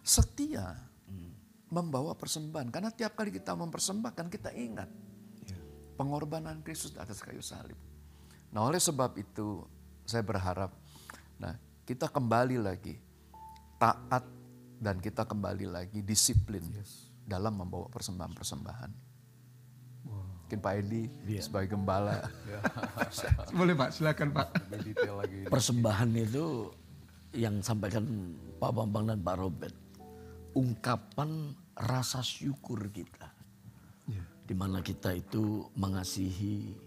Speaker 1: setia membawa persembahan. Karena tiap kali kita mempersembahkan, kita ingat pengorbanan Kristus di atas kayu salib. Nah, oleh sebab itu saya berharap kita kembali lagi taat dan kita kembali lagi disiplin dalam membawa persembahan-persembahan. Mungkin Pak Edi sebagai gembala.
Speaker 2: Boleh Pak, silakan Pak.
Speaker 4: Persembahan itu yang sampaikan Pak Bambang dan Pak Robert, ungkapan rasa syukur kita, di mana kita itu mengasihi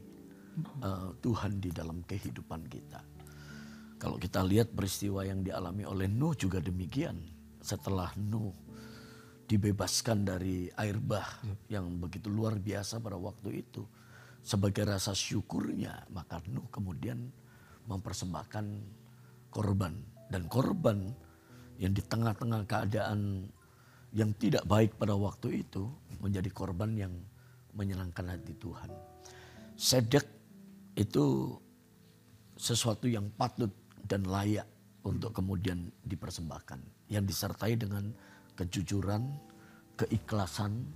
Speaker 4: Tuhan di dalam kehidupan kita. Kalau kita lihat peristiwa yang dialami oleh Nuh juga demikian. Setelah Nuh dibebaskan dari air bah yang begitu luar biasa pada waktu itu, sebagai rasa syukurnya, maka Nuh kemudian mempersembahkan korban. Dan korban yang di tengah-tengah keadaan yang tidak baik pada waktu itu menjadi korban yang menyenangkan hati Tuhan. Sedek itu sesuatu yang patut dan layak untuk kemudian dipersembahkan. Yang disertai dengan kejujuran, keikhlasan,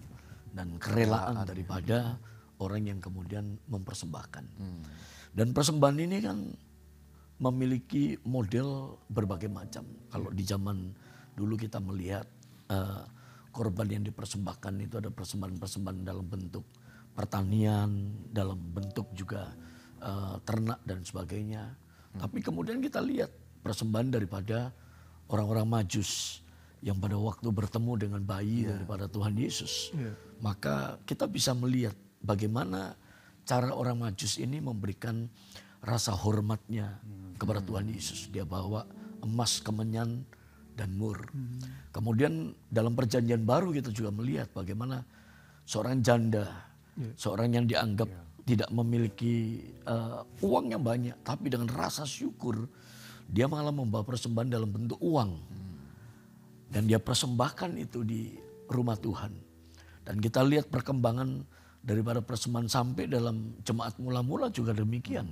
Speaker 4: dan kerelaan daripada orang yang kemudian mempersembahkan. Dan persembahan ini kan memiliki model berbagai macam. Kalau di zaman dulu kita melihat korban yang dipersembahkan itu ada persembahan-persembahan dalam bentuk pertanian, dalam bentuk juga ternak dan sebagainya. Tapi kemudian kita lihat persembahan daripada orang-orang Majus yang pada waktu bertemu dengan bayi daripada Tuhan Yesus. Maka kita bisa melihat bagaimana cara orang Majus ini memberikan rasa hormatnya kepada Tuhan Yesus. Dia bawa emas, kemenyan, dan mur. Kemudian dalam perjanjian baru kita juga melihat bagaimana seorang janda, seorang yang dianggap tidak memiliki uang yang banyak, tapi dengan rasa syukur dia malah membawa persembahan dalam bentuk uang. Dan dia persembahkan itu di rumah Tuhan. Dan kita lihat perkembangan daripada persembahan sampai dalam jemaat mula-mula juga demikian.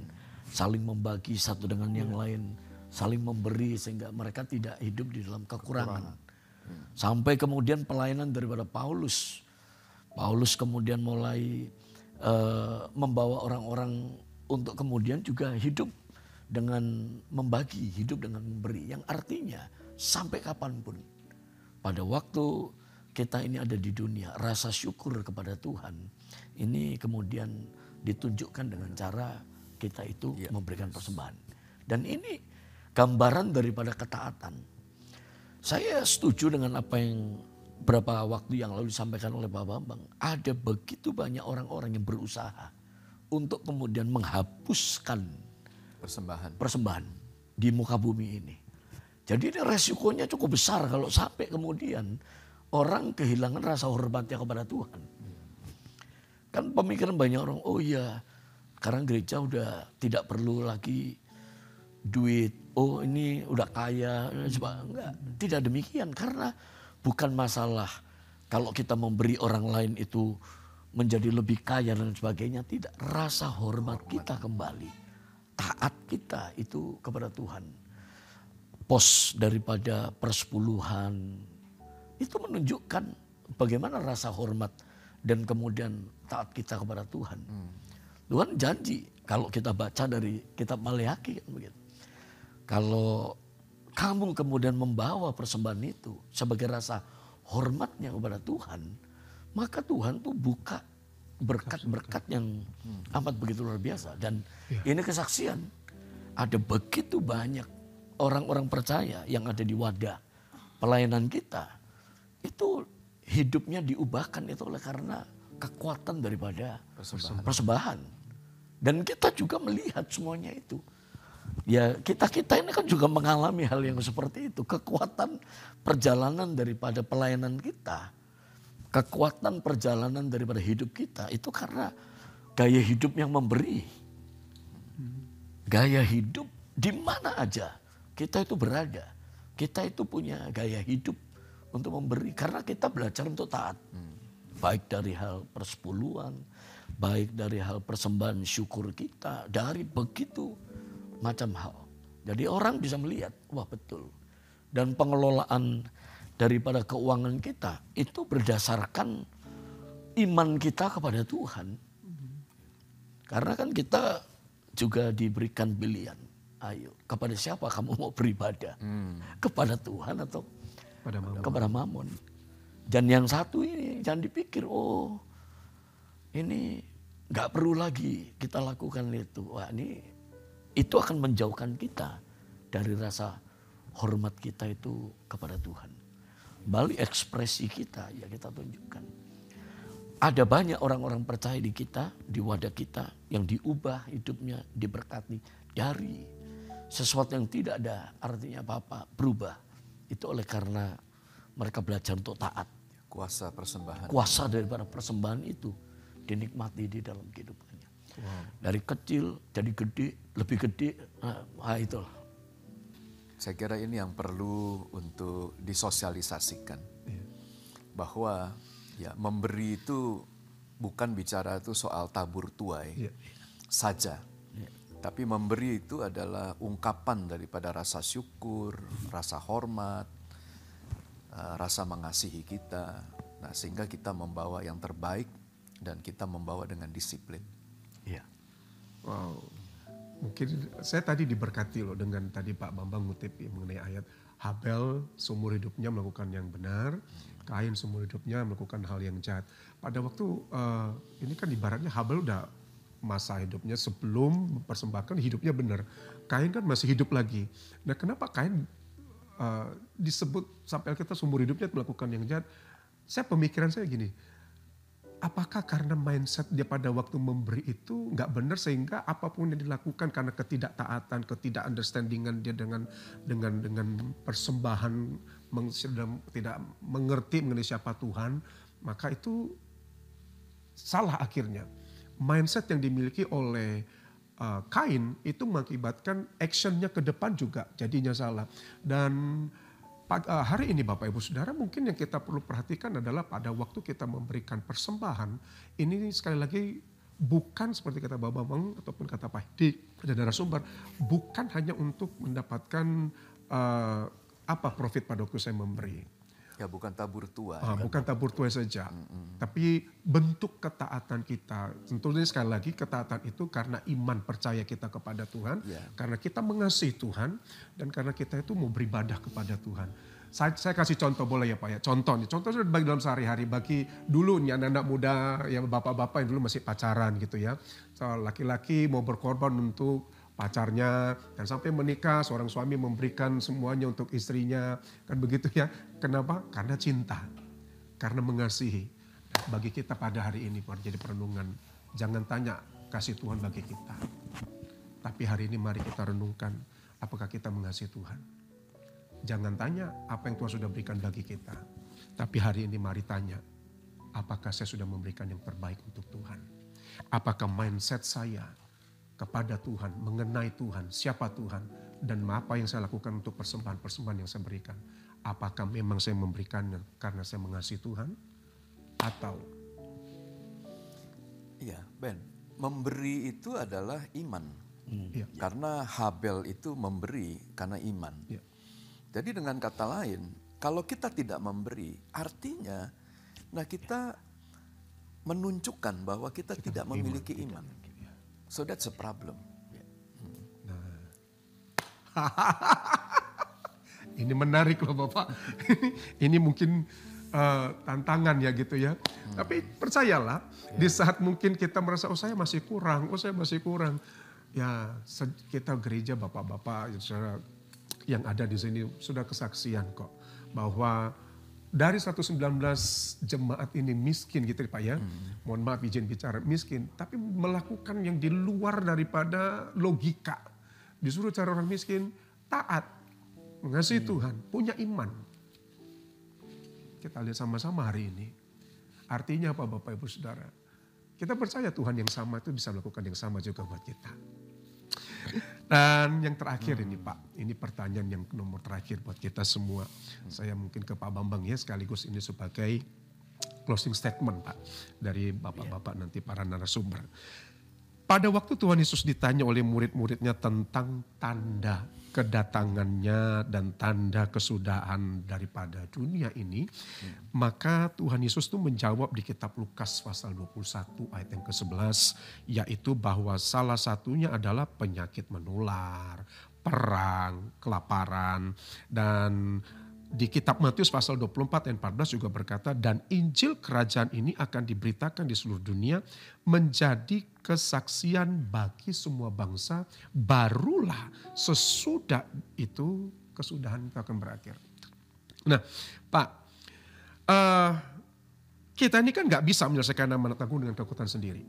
Speaker 4: Saling membagi satu dengan yang lain, saling memberi sehingga mereka tidak hidup di dalam kekurangan. Sampai kemudian pelayanan daripada Paulus. Paulus kemudian mulai membawa orang-orang untuk kemudian juga hidup dengan membagi, hidup dengan memberi. Yang artinya sampai kapanpun pada waktu kita ini ada di dunia, rasa syukur kepada Tuhan ini kemudian ditunjukkan dengan cara kita itu memberikan persembahan. Dan ini gambaran daripada ketaatan. Saya setuju dengan apa yang beberapa waktu yang lalu disampaikan oleh Pak Bambang. Ada begitu banyak orang-orang yang berusaha untuk kemudian menghapuskan persembahan di muka bumi ini. Jadi ini resikonya cukup besar kalau sampai kemudian orang kehilangan rasa hormatnya kepada Tuhan. Kan pemikiran banyak orang, oh iya sekarang gereja udah tidak perlu lagi duit, oh ini udah kaya. Enggak, tidak demikian. Karena bukan masalah kalau kita memberi orang lain itu menjadi lebih kaya dan sebagainya. Tidak, rasa hormat kita kembali. Taat kita itu kepada Tuhan. Pos daripada persepuluhan itu menunjukkan bagaimana rasa hormat dan kemudian taat kita kepada Tuhan. Tuhan janji kalau kita baca dari kitab Maleakhi kan begitu. Kalau kamu kemudian membawa persembahan itu sebagai rasa hormatnya kepada Tuhan, maka Tuhan tuh buka berkat-berkat yang amat begitu luar biasa. Dan ini kesaksian, ada begitu banyak orang-orang percaya yang ada di wadah pelayanan kita, itu hidupnya diubahkan itu oleh karena kekuatan daripada persembahan. Dan kita juga melihat semuanya itu. Ya kita ini kan juga mengalami hal yang seperti itu. Kekuatan perjalanan daripada pelayanan kita. Kekuatan perjalanan daripada hidup kita itu karena gaya hidup yang memberi. Gaya hidup di mana aja kita itu berada. Kita itu punya gaya hidup untuk memberi. Karena kita belajar untuk taat. Baik dari hal persepuluhan, baik dari hal persembahan syukur kita, dari begitu macam hal. Jadi orang bisa melihat, wah betul. Dan pengelolaan daripada keuangan kita itu berdasarkan iman kita kepada Tuhan. Karena kan kita juga diberikan pilihan. Ayo, kepada siapa kamu mau beribadah? Kepada Tuhan atau kepada Mammon? Dan yang satu ini jangan dipikir, oh ini gak perlu lagi kita lakukan itu. Wah ini itu akan menjauhkan kita dari rasa hormat kita itu kepada Tuhan. Balik ekspresi kita ya kita tunjukkan. Ada banyak orang-orang percaya di kita, di wadah kita yang diubah hidupnya, diberkati dari sesuatu yang tidak ada artinya apa-apa, berubah. Itu oleh karena mereka belajar untuk taat.
Speaker 1: Kuasa persembahan.
Speaker 4: Kuasa daripada persembahan itu dinikmati di dalam kehidupannya. Dari kecil jadi gede, lebih gede, nah itulah.
Speaker 1: Saya kira ini yang perlu untuk disosialisasikan. Bahwa ya memberi itu bukan bicara itu soal tabur tuai saja. Tapi memberi itu adalah ungkapan daripada rasa syukur, rasa hormat, rasa mengasihi kita. Nah, sehingga kita membawa yang terbaik dan kita membawa dengan disiplin.
Speaker 4: Iya.
Speaker 2: Wow. Mungkin saya tadi diberkati loh dengan tadi Pak Bambang ngutip mengenai ayat Habel seumur hidupnya melakukan yang benar, Kain seumur hidupnya melakukan hal yang jahat. Pada waktu ini kan ibaratnya Habel udah masa hidupnya sebelum mempersembahkan hidupnya benar. Kain kan masih hidup lagi. Nah kenapa Kain disebut sampai kita seumur hidupnya melakukan yang jahat? Pemikiran saya gini, apakah karena mindset dia pada waktu memberi itu nggak benar sehingga apapun yang dilakukan karena ketidaktaatan, ketidak-understandingan dia dengan persembahan, tidak mengerti mengenai siapa Tuhan, maka itu salah akhirnya. Mindset yang dimiliki oleh Kain itu mengakibatkan actionnya ke depan juga jadinya salah. Dan hari ini Bapak Ibu Saudara mungkin yang kita perlu perhatikan adalah pada waktu kita memberikan persembahan, ini sekali lagi bukan seperti kata Bapak Bambang ataupun kata Pak Hedi dan narasumber, bukan hanya untuk mendapatkan profit pada waktu saya memberi.
Speaker 1: Ya bukan tabur tuai.
Speaker 2: Bukan tabur tuai saja, tapi bentuk ketaatan kita. Tentunya sekali lagi ketaatan itu karena iman percaya kita kepada Tuhan, karena kita mengasihi Tuhan, dan karena kita itu mau beribadah kepada Tuhan. Saya kasih contoh boleh ya Pak ya, contohnya bagi dalam sehari-hari, bagi dulu nih anak-anak muda, ya bapak-bapak yang dulu masih pacaran gitu ya. Laki-laki mau berkorban untuk pacarnya dan sampai menikah seorang suami memberikan semuanya untuk istrinya, kan begitu ya. Kenapa? Karena cinta, karena mengasihi. Bagi kita pada hari ini jadi perenungan, jangan tanya kasih Tuhan bagi kita, tapi hari ini mari kita renungkan apakah kita mengasihi Tuhan. Jangan tanya apa yang Tuhan sudah berikan bagi kita, tapi hari ini mari tanya apakah saya sudah memberikan yang terbaik untuk Tuhan. Apakah mindset saya kepada Tuhan, mengenai Tuhan, siapa Tuhan, dan apa yang saya lakukan untuk persembahan-persembahan yang saya berikan. Apakah memang saya memberikannya karena saya mengasihi Tuhan? Atau?
Speaker 1: Iya, Ben, memberi itu adalah iman. Karena Habel itu memberi karena iman. Jadi dengan kata lain, kalau kita tidak memberi, artinya kita menunjukkan bahwa kita tidak memiliki iman. So that's a problem.
Speaker 2: Ini menarik loh Bapak. Ini mungkin tantangan ya gitu ya. Tapi percayalah, di saat mungkin kita merasa saya masih kurang, ya kita gereja bapak-bapak yang ada di sini sudah kesaksian kok bahwa dari 119 jemaat ini miskin gitu Pak ya. Mohon maaf izin bicara miskin, tapi melakukan yang di luar daripada logika. Disuruh cari orang miskin, taat, mengasihi Tuhan, punya iman. Kita lihat sama-sama hari ini. Artinya apa Bapak Ibu Saudara? Kita percaya Tuhan yang sama itu bisa melakukan yang sama juga buat kita. Dan yang terakhir ini Pak, ini pertanyaan yang nomor terakhir buat kita semua. Saya mungkin ke Pak Bambang ya, sekaligus ini sebagai closing statement Pak dari Bapak-Bapak nanti para narasumber. Pada waktu Tuhan Yesus ditanya oleh murid-muridnya tentang tanda kedatangannya dan tanda kesudahan daripada dunia ini, maka Tuhan Yesus itu menjawab di kitab Lukas pasal 21 ayat yang ke-11, yaitu bahwa salah satunya adalah penyakit menular, perang, kelaparan, dan di kitab Matius pasal 24 ayat 14 juga berkata, dan Injil kerajaan ini akan diberitakan di seluruh dunia menjadi kesaksian bagi semua bangsa, barulah sesudah itu kesudahan itu akan berakhir. Nah Pak, kita ini kan gak bisa menyelesaikan amanat agung dengan kekuatan sendiri.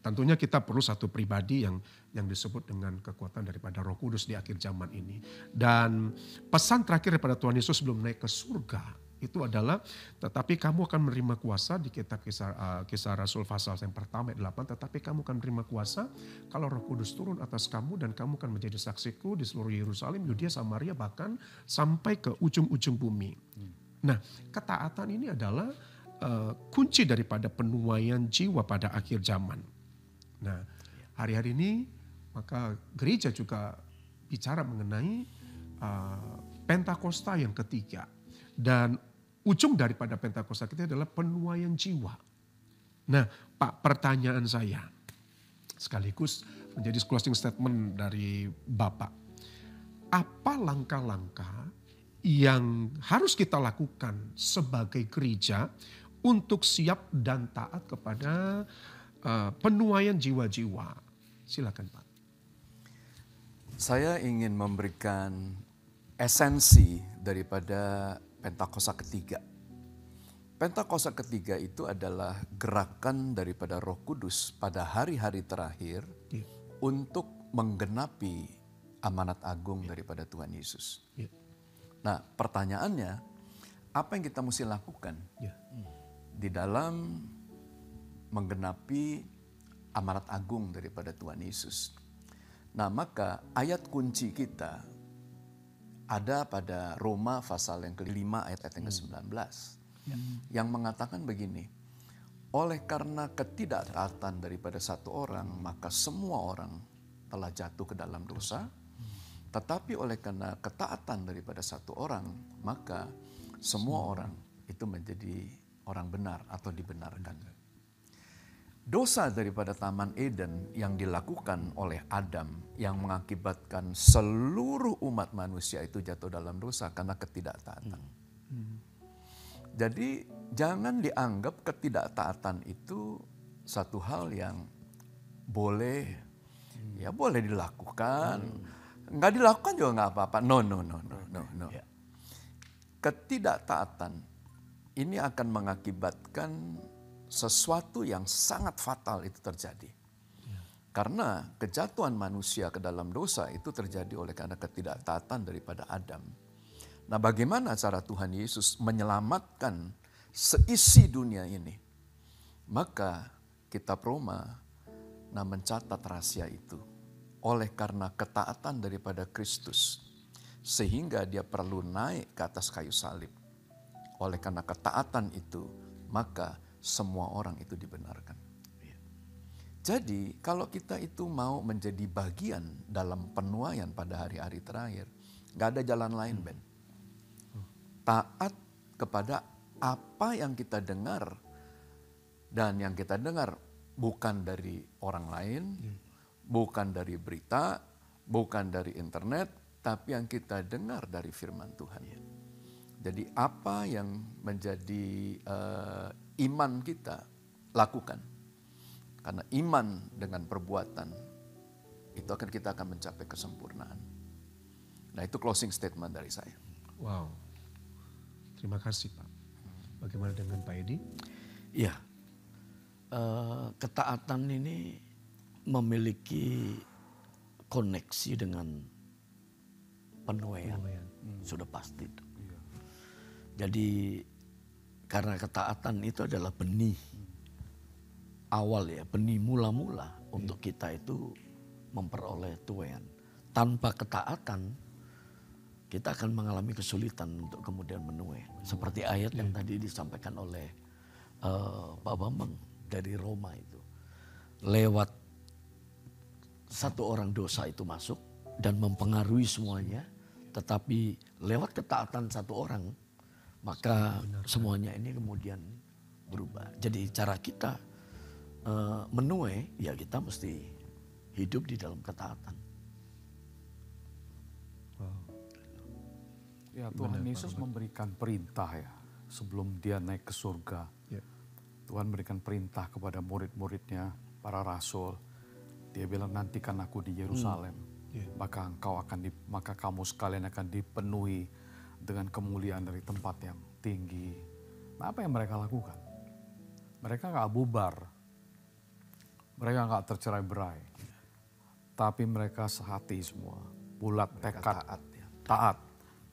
Speaker 2: Tentunya kita perlu satu pribadi yang disebut dengan kekuatan daripada Roh Kudus di akhir zaman ini. Dan pesan terakhir daripada Tuhan Yesus sebelum naik ke surga itu adalah, tetapi kamu akan menerima kuasa di kitab Kisah Rasul pasal yang pertama ayat 8, tetapi kamu akan menerima kuasa kalau Roh Kudus turun atas kamu dan kamu akan menjadi saksiku di seluruh Yerusalem, Yudea, Samaria, bahkan sampai ke ujung-ujung bumi. Nah, ketaatan ini adalah kunci daripada penuaian jiwa pada akhir zaman. Nah, hari-hari ini maka gereja juga bicara mengenai Pentakosta yang ketiga. Dan ujung daripada Pentakosta kita adalah penuaian jiwa. Nah, Pak, pertanyaan saya sekaligus menjadi closing statement dari Bapak. Apa langkah-langkah yang harus kita lakukan sebagai gereja untuk siap dan taat kepada penuaian jiwa-jiwa? Silakan Pak.
Speaker 1: Saya ingin memberikan esensi daripada Pentakosta ketiga. Pentakosta ketiga itu adalah gerakan daripada Roh Kudus pada hari-hari terakhir untuk menggenapi amanat agung daripada Tuhan Yesus. Nah, pertanyaannya, apa yang kita mesti lakukan di dalam menggenapi amanat agung daripada Tuhan Yesus? Nah, maka ayat kunci kita ada pada Roma pasal yang ke-5 ayat yang ke-19 yang mengatakan begini, oleh karena ketidaktaatan daripada satu orang maka semua orang telah jatuh ke dalam dosa, tetapi oleh karena ketaatan daripada satu orang maka semua orang itu menjadi orang benar atau dibenarkan. Dosa daripada Taman Eden yang dilakukan oleh Adam yang mengakibatkan seluruh umat manusia itu jatuh dalam dosa karena ketidaktaatan. Jadi jangan dianggap ketidaktaatan itu satu hal yang boleh, ya boleh dilakukan, nggak dilakukan juga nggak apa-apa. No. Ketidaktaatan ini akan mengakibatkan sesuatu yang sangat fatal itu terjadi. Karena kejatuhan manusia ke dalam dosa itu terjadi oleh karena ketidaktaatan daripada Adam. Nah, bagaimana cara Tuhan Yesus menyelamatkan seisi dunia ini? Maka kitab Roma mencatat rahasia itu. Oleh karena ketaatan daripada Kristus, sehingga dia perlu naik ke atas kayu salib. Oleh karena ketaatan itu, maka semua orang itu dibenarkan. Jadi kalau kita itu mau menjadi bagian dalam penuaian pada hari-hari terakhir, gak ada jalan lain, Ben. Taat kepada apa yang kita dengar, dan yang kita dengar bukan dari orang lain, bukan dari berita, bukan dari internet, tapi yang kita dengar dari firman Tuhan. Jadi apa yang menjadi iman kita, lakukan. Karena iman dengan perbuatan, itu kita akan mencapai kesempurnaan. Nah, itu closing statement dari saya.
Speaker 2: Wow, terima kasih Pak. Bagaimana dengan Pak Edi?
Speaker 4: Iya, ketaatan ini memiliki koneksi dengan penuaian. Sudah pasti itu. Jadi karena ketaatan itu adalah benih awal ya, benih mula-mula untuk kita itu memperoleh tuaian. Tanpa ketaatan kita akan mengalami kesulitan untuk kemudian menuai. Seperti ayat yang tadi disampaikan oleh Pak Bambang dari Roma itu. Lewat satu orang dosa itu masuk dan mempengaruhi semuanya. Tetapi lewat ketaatan satu orang, maka semuanya ini kemudian berubah. Jadi cara kita menuai, ya kita mesti hidup di dalam ketaatan.
Speaker 3: Ya, Tuhan Yesus memberikan perintah ya sebelum dia naik ke surga.
Speaker 2: Ya.
Speaker 3: Tuhan berikan perintah kepada murid-muridnya, para rasul. Dia bilang, nantikan aku di Yerusalem. Maka maka kamu sekalian akan dipenuhi dengan kemuliaan dari tempat yang tinggi. Nah, apa yang mereka lakukan? Mereka nggak bubar. Mereka nggak tercerai-berai. Tapi mereka sehati semua. Bulat tekad, taat.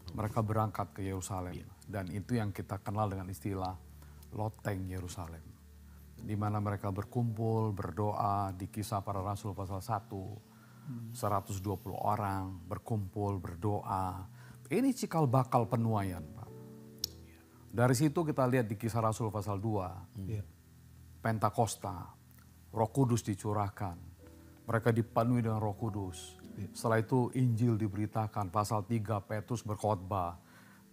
Speaker 3: Mereka berangkat ke Yerusalem. Dan itu yang kita kenal dengan istilah loteng Yerusalem. Di mana mereka berkumpul, berdoa di Kisah Para Rasul pasal 1. 120 orang berkumpul, berdoa. Ini cikal bakal penuaian, Pak. Dari situ kita lihat di Kisah Rasul pasal 2. Pentakosta, Roh Kudus dicurahkan. Mereka dipenuhi dengan Roh Kudus. Setelah itu Injil diberitakan, pasal 3 Petrus berkhotbah,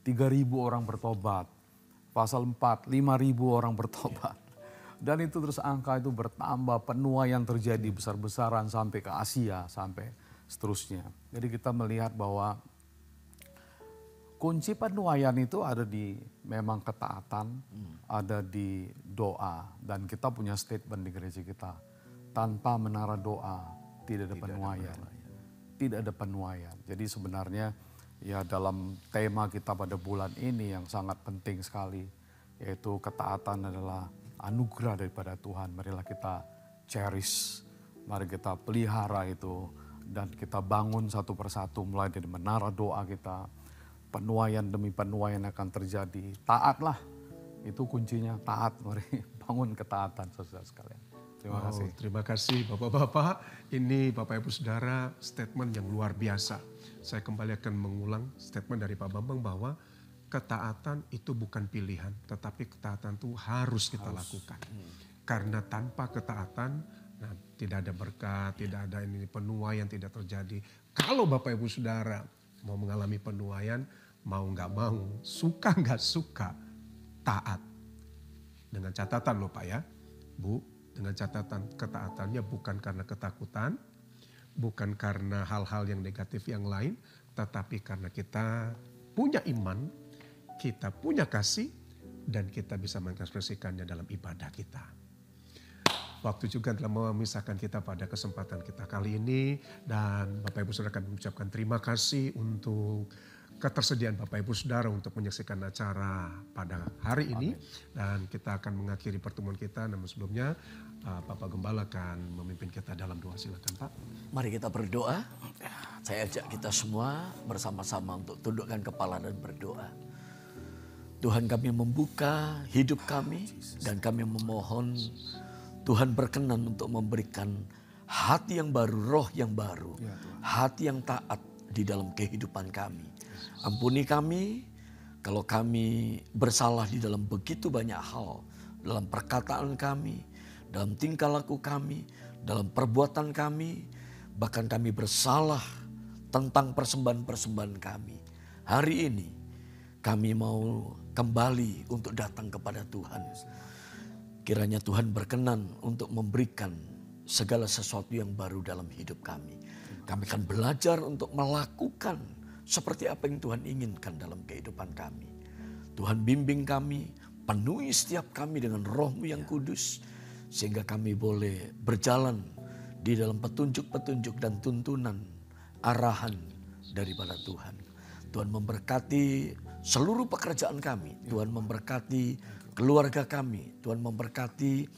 Speaker 3: 3.000 orang bertobat. Pasal 4, 5.000 orang bertobat. Dan itu terus angka itu bertambah, penuaian terjadi besar-besaran sampai ke Asia, sampai seterusnya. Jadi kita melihat bahwa kunci penuaian itu ada di memang ketaatan, ada di doa. Dan kita punya statement di gereja kita, tanpa menara doa tidak ada penuaian. Tidak ada penuaian. Jadi sebenarnya ya dalam tema kita pada bulan ini yang sangat penting sekali, yaitu ketaatan adalah anugerah daripada Tuhan. Marilah kita cherish, mari kita pelihara itu, dan kita bangun satu persatu mulai dari menara doa kita. Penuaian demi penuaian akan terjadi. Taatlah, itu kuncinya, taat. Mari bangun ketaatan, saudara sekalian. Terima kasih.
Speaker 2: Terima kasih Bapak-Bapak. Ini Bapak Ibu Saudara, statement yang luar biasa. Saya kembali akan mengulang statement dari Pak Bambang bahwa ketaatan itu bukan pilihan, tetapi ketaatan itu harus kita lakukan. Karena tanpa ketaatan, tidak ada berkat, tidak ada ini penuaian tidak terjadi. Kalau Bapak Ibu Saudara mau mengalami penuaian, mau nggak mau, suka nggak suka, taat. Dengan catatan loh Pak ya, Bu. Dengan catatan ketaatannya bukan karena ketakutan, bukan karena hal-hal yang negatif yang lain, tetapi karena kita punya iman, kita punya kasih, dan kita bisa mengekspresikannya dalam ibadah kita. Waktu juga telah memisahkan kita pada kesempatan kita kali ini, dan Bapak Ibu Saudara akan mengucapkan terima kasih untuk ketersediaan Bapak Ibu Saudara untuk menyaksikan acara pada hari ini. Dan kita akan mengakhiri pertemuan kita, namun sebelumnya Bapak Gembala akan memimpin kita dalam doa. Silakan Pak.
Speaker 4: Mari kita berdoa. Saya ajak kita semua bersama-sama untuk tundukkan kepala dan berdoa. Tuhan, kami membuka hidup kami dan kami memohon Tuhan berkenan untuk memberikan hati yang baru, roh yang baru, hati yang taat di dalam kehidupan kami. Ampuni kami kalau kami bersalah di dalam begitu banyak hal, dalam perkataan kami, dalam tingkah laku kami, dalam perbuatan kami, bahkan kami bersalah tentang persembahan-persembahan kami. Hari ini kami mau kembali untuk datang kepada Tuhan. Kiranya Tuhan berkenan untuk memberikan segala sesuatu yang baru dalam hidup kami. Kami akan belajar untuk melakukan seperti apa yang Tuhan inginkan dalam kehidupan kami. Tuhan bimbing kami, penuhi setiap kami dengan Roh-Mu yang kudus, sehingga kami boleh berjalan di dalam petunjuk-petunjuk dan tuntunan arahan daripada Tuhan. Tuhan memberkati seluruh pekerjaan kami. Tuhan memberkati keluarga kami. Tuhan memberkati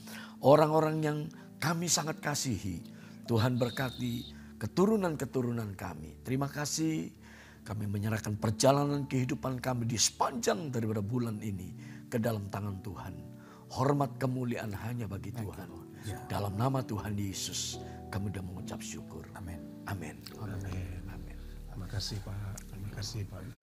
Speaker 4: orang-orang yang kami sangat kasihi. Tuhan berkati keturunan-keturunan kami. Terima kasih, kami menyerahkan perjalanan kehidupan kami di sepanjang daripada bulan ini ke dalam tangan Tuhan. Hormat kemuliaan hanya bagi Tuhan. Dalam nama Tuhan Yesus kami sudah mengucap syukur. Amin. Amin.
Speaker 2: Amin. Terima kasih Pak. Terima kasih Pak.